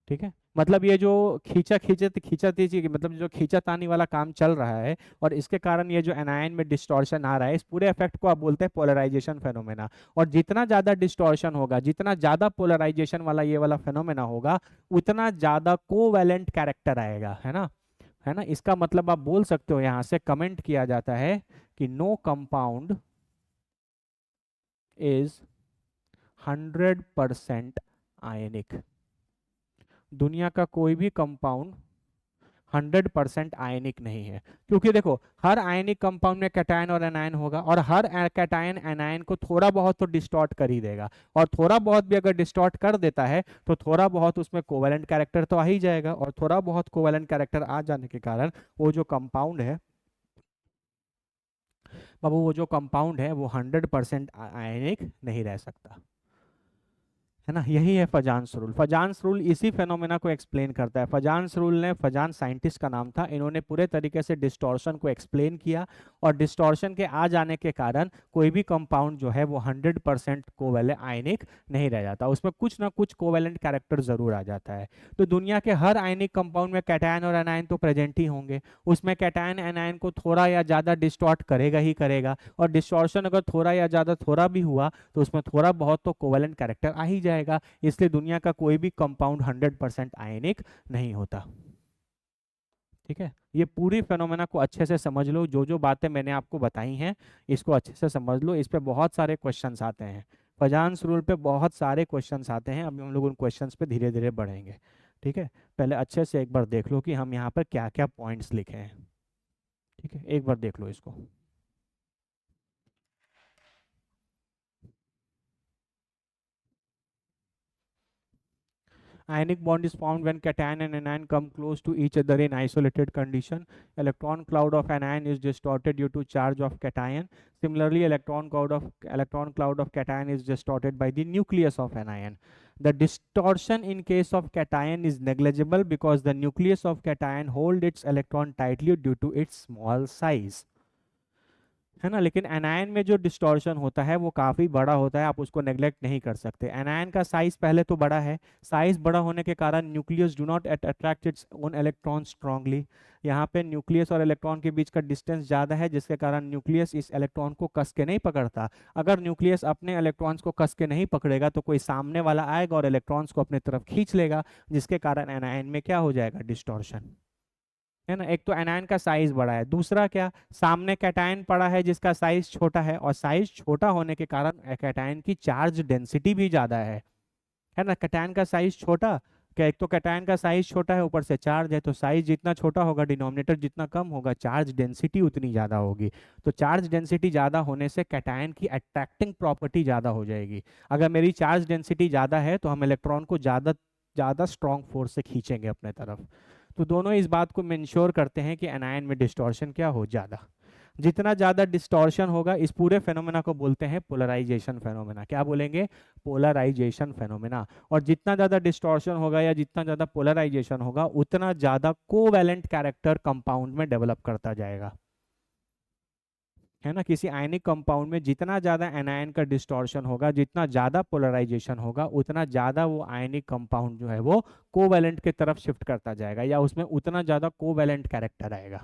ठीक है, मतलब ये जो खींचा थी, मतलब जो खींचातानी वाला काम चल रहा है और इसके कारण ये जो एनायन में डिस्टॉर्शन आ रहा है, इस पूरे इफेक्ट को आप बोलते हैं पोलराइजेशन फेनोमेना। और जितना ज्यादा डिस्टॉर्शन होगा, जितना ज्यादा पोलराइजेशन वाला ये वाला फेनोमेना होगा, उतना ज्यादा कोवैलेंट कैरेक्टर आएगा, है ना। इसका मतलब आप बोल सकते हो, यहाँ से कमेंट किया जाता है कि नो कंपाउंड इज 100% आयनिक। दुनिया का कोई भी कंपाउंड 100% आयनिक नहीं है, क्योंकि देखो हर आयनिक कंपाउंड में कैटायन और एनायन होगा, और हर कैटायन एनायन को थोड़ा बहुत तो डिस्टॉर्ट कर ही देगा, और थोड़ा बहुत भी अगर डिस्टॉर्ट कर देता है तो थोड़ा बहुत उसमें कोवैलेंट कैरेक्टर तो आ ही जाएगा, और थोड़ा बहुत कोवैलेंट कैरेक्टर आ जाने के कारण वो जो कंपाउंड है बाबू, वो जो कंपाउंड है वो 100% आयनिक नहीं रह सकता, है ना। यही है फजान्स रूल। फजान्स रूल इसी फेनोमेना को एक्सप्लेन करता है। फजान्स रूल ने, फजान साइंटिस्ट का नाम था, इन्होंने पूरे तरीके से डिस्टॉर्शन को एक्सप्लेन किया, और डिस्टॉर्शन के आ जाने के कारण कोई भी कंपाउंड जो है वो 100% कोवैलेंट आयनिक नहीं रह जाता, उसमें कुछ ना कुछ कोवैलेंट कैरेक्टर जरूर आ जाता है। तो दुनिया के हर आयनिक कंपाउंड में कैटायन और एनायन तो प्रेजेंट ही होंगे, उसमें कैटायन एनायन को थोड़ा या ज़्यादा डिस्टॉर्ट करेगा ही करेगा, और डिस्टॉर्शन अगर थोड़ा या ज़्यादा थोड़ा भी हुआ तो उसमें थोड़ा बहुत तो कोवैलेंट कैरेक्टर आ ही जाएगा। इसलिए दुनिया का कोई भी कंपाउंड 100% आयनिक नहीं होता। ठीक है, ये पूरी फेनोमेना को अच्छे से समझ लो, जो जो बातें मैंने आपको बताई हैं इसको अच्छे से समझ लो। इस पे बहुत सारे क्वेश्चंस आते हैं, फजान्स रूल पे बहुत सारे क्वेश्चंस आते हैं। अभी हम लोग उन क्वेश्चंस पे धीरे धीरे बढ़ेंगे। ठीक है, पहले अच्छे से एक बार देख लो कि हम यहाँ पर क्या क्या पॉइंट्स लिखे हैं। ठीक है, एक बार देख लो इसको। Ionic bond is formed when cation and anion come close to each other in isolated condition. Electron cloud of anion is distorted due to charge of cation. Similarly, electron cloud of cation is distorted by the nucleus of anion. The distortion in case of cation is negligible because the nucleus of cation hold its electron tightly due to its small size. है ना। लेकिन anion में जो distortion होता है वो काफ़ी बड़ा होता है, आप उसको नेग्लेक्ट नहीं कर सकते। एनायन का साइज पहले तो बड़ा है, साइज बड़ा होने के कारण nucleus do not attract its own electron strongly. यहाँ पे न्यूक्लियस और इलेक्ट्रॉन के बीच का डिस्टेंस ज़्यादा है, जिसके कारण न्यूक्लियस इस इलेक्ट्रॉन को कस के नहीं पकड़ता। अगर न्यूक्लियस अपने इलेक्ट्रॉन्स को कस के नहीं पकड़ेगा तो कोई सामने वाला आएगा और इलेक्ट्रॉन्स को अपने तरफ खींच लेगा, जिसके कारण एनायन में क्या हो जाएगा, डिस्टॉर्शन। है ना। एक तो एनायन का साइज बड़ा है, दूसरा क्या, सामने कैटायन पड़ा है जिसका साइज छोटा है, और साइज छोटा होने के कारण कैटायन की चार्ज डेंसिटी भी ज्यादा है ना। कैटायन का साइज छोटा, क्या, एक तो कैटायन का साइज छोटा है, ऊपर से चार्ज है, तो साइज जितना छोटा होगा डिनोमिनेटर जितना कम होगा, चार्ज डेंसिटी उतनी ज्यादा होगी। तो चार्ज डेंसिटी ज्यादा होने से कैटायन की अट्रैक्टिंग प्रॉपर्टी ज्यादा हो जाएगी। अगर मेरी चार्ज डेंसिटी ज्यादा है तो हम इलेक्ट्रॉन को ज्यादा ज्यादा स्ट्रॉन्ग फोर्स से खींचेंगे अपने तरफ। तो दोनों इस बात को मेंश्योर करते हैं कि एनायन में डिस्टॉर्शन क्या हो, ज्यादा। जितना ज्यादा डिस्टॉर्शन होगा, इस पूरे फेनोमेना को बोलते हैं पोलराइजेशन फेनोमेना। क्या बोलेंगे, पोलराइजेशन फेनोमेना। और जितना ज्यादा डिस्टॉर्शन होगा या जितना ज्यादा पोलराइजेशन होगा, उतना ज्यादा कोवैलेंट कैरेक्टर कंपाउंड में डेवलप करता जाएगा। है ना। किसी आयनिक कंपाउंड में जितना ज्यादा एनायन का डिस्टॉर्शन होगा, जितना ज्यादा पोलराइजेशन होगा, उतना ज्यादा वो आयनिक कंपाउंड जो है वो कोवैलेंट की तरफ शिफ्ट करता जाएगा, या उसमें उतना ज्यादा कोवैलेंट कैरेक्टर आएगा।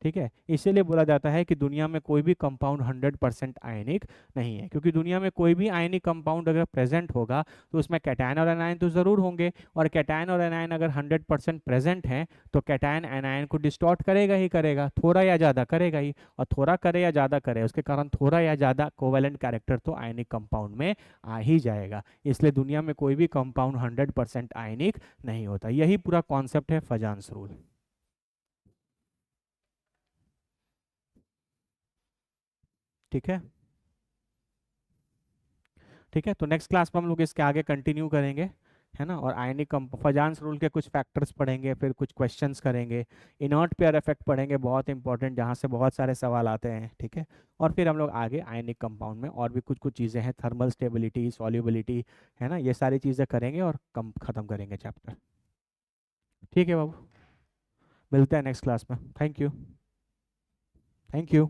ठीक है। इसीलिए बोला जाता है कि दुनिया में कोई भी कंपाउंड 100% आयनिक नहीं है, क्योंकि दुनिया में कोई भी आयनिक कंपाउंड अगर प्रेजेंट होगा तो उसमें कैटायन और एनायन तो ज़रूर होंगे, और कैटायन और एनायन अगर 100% प्रेजेंट हैं तो कैटायन एनायन को डिस्टॉर्ट करेगा ही करेगा, थोड़ा या ज़्यादा करेगा ही। और थोड़ा करे या ज़्यादा करे, उसके कारण थोड़ा या ज़्यादा कोवैलेंट कैरेक्टर तो आयनिक कंपाउंड में आ ही जाएगा। इसलिए दुनिया में कोई भी कंपाउंड 100% आयनिक नहीं होता। यही पूरा कॉन्सेप्ट है फजान्स रूल। ठीक है। ठीक है, तो नेक्स्ट क्लास में हम लोग इसके आगे कंटिन्यू करेंगे। है ना। और आयनिक फजान्स रूल के कुछ फैक्टर्स पढ़ेंगे, फिर कुछ क्वेश्चंस करेंगे, इनर्ट पेयर इफेक्ट पढ़ेंगे, बहुत इंपॉर्टेंट, जहाँ से बहुत सारे सवाल आते हैं। ठीक है। और फिर हम लोग आगे आयनिक कंपाउंड में और भी कुछ कुछ चीज़ें हैं, थर्मल स्टेबिलिटी, सॉल्युबिलिटी, है ना, ये सारी चीज़ें करेंगे और कम ख़त्म करेंगे चैप्टर। ठीक है बाबू, मिलते हैं नेक्स्ट क्लास में। Thank you. Thank you.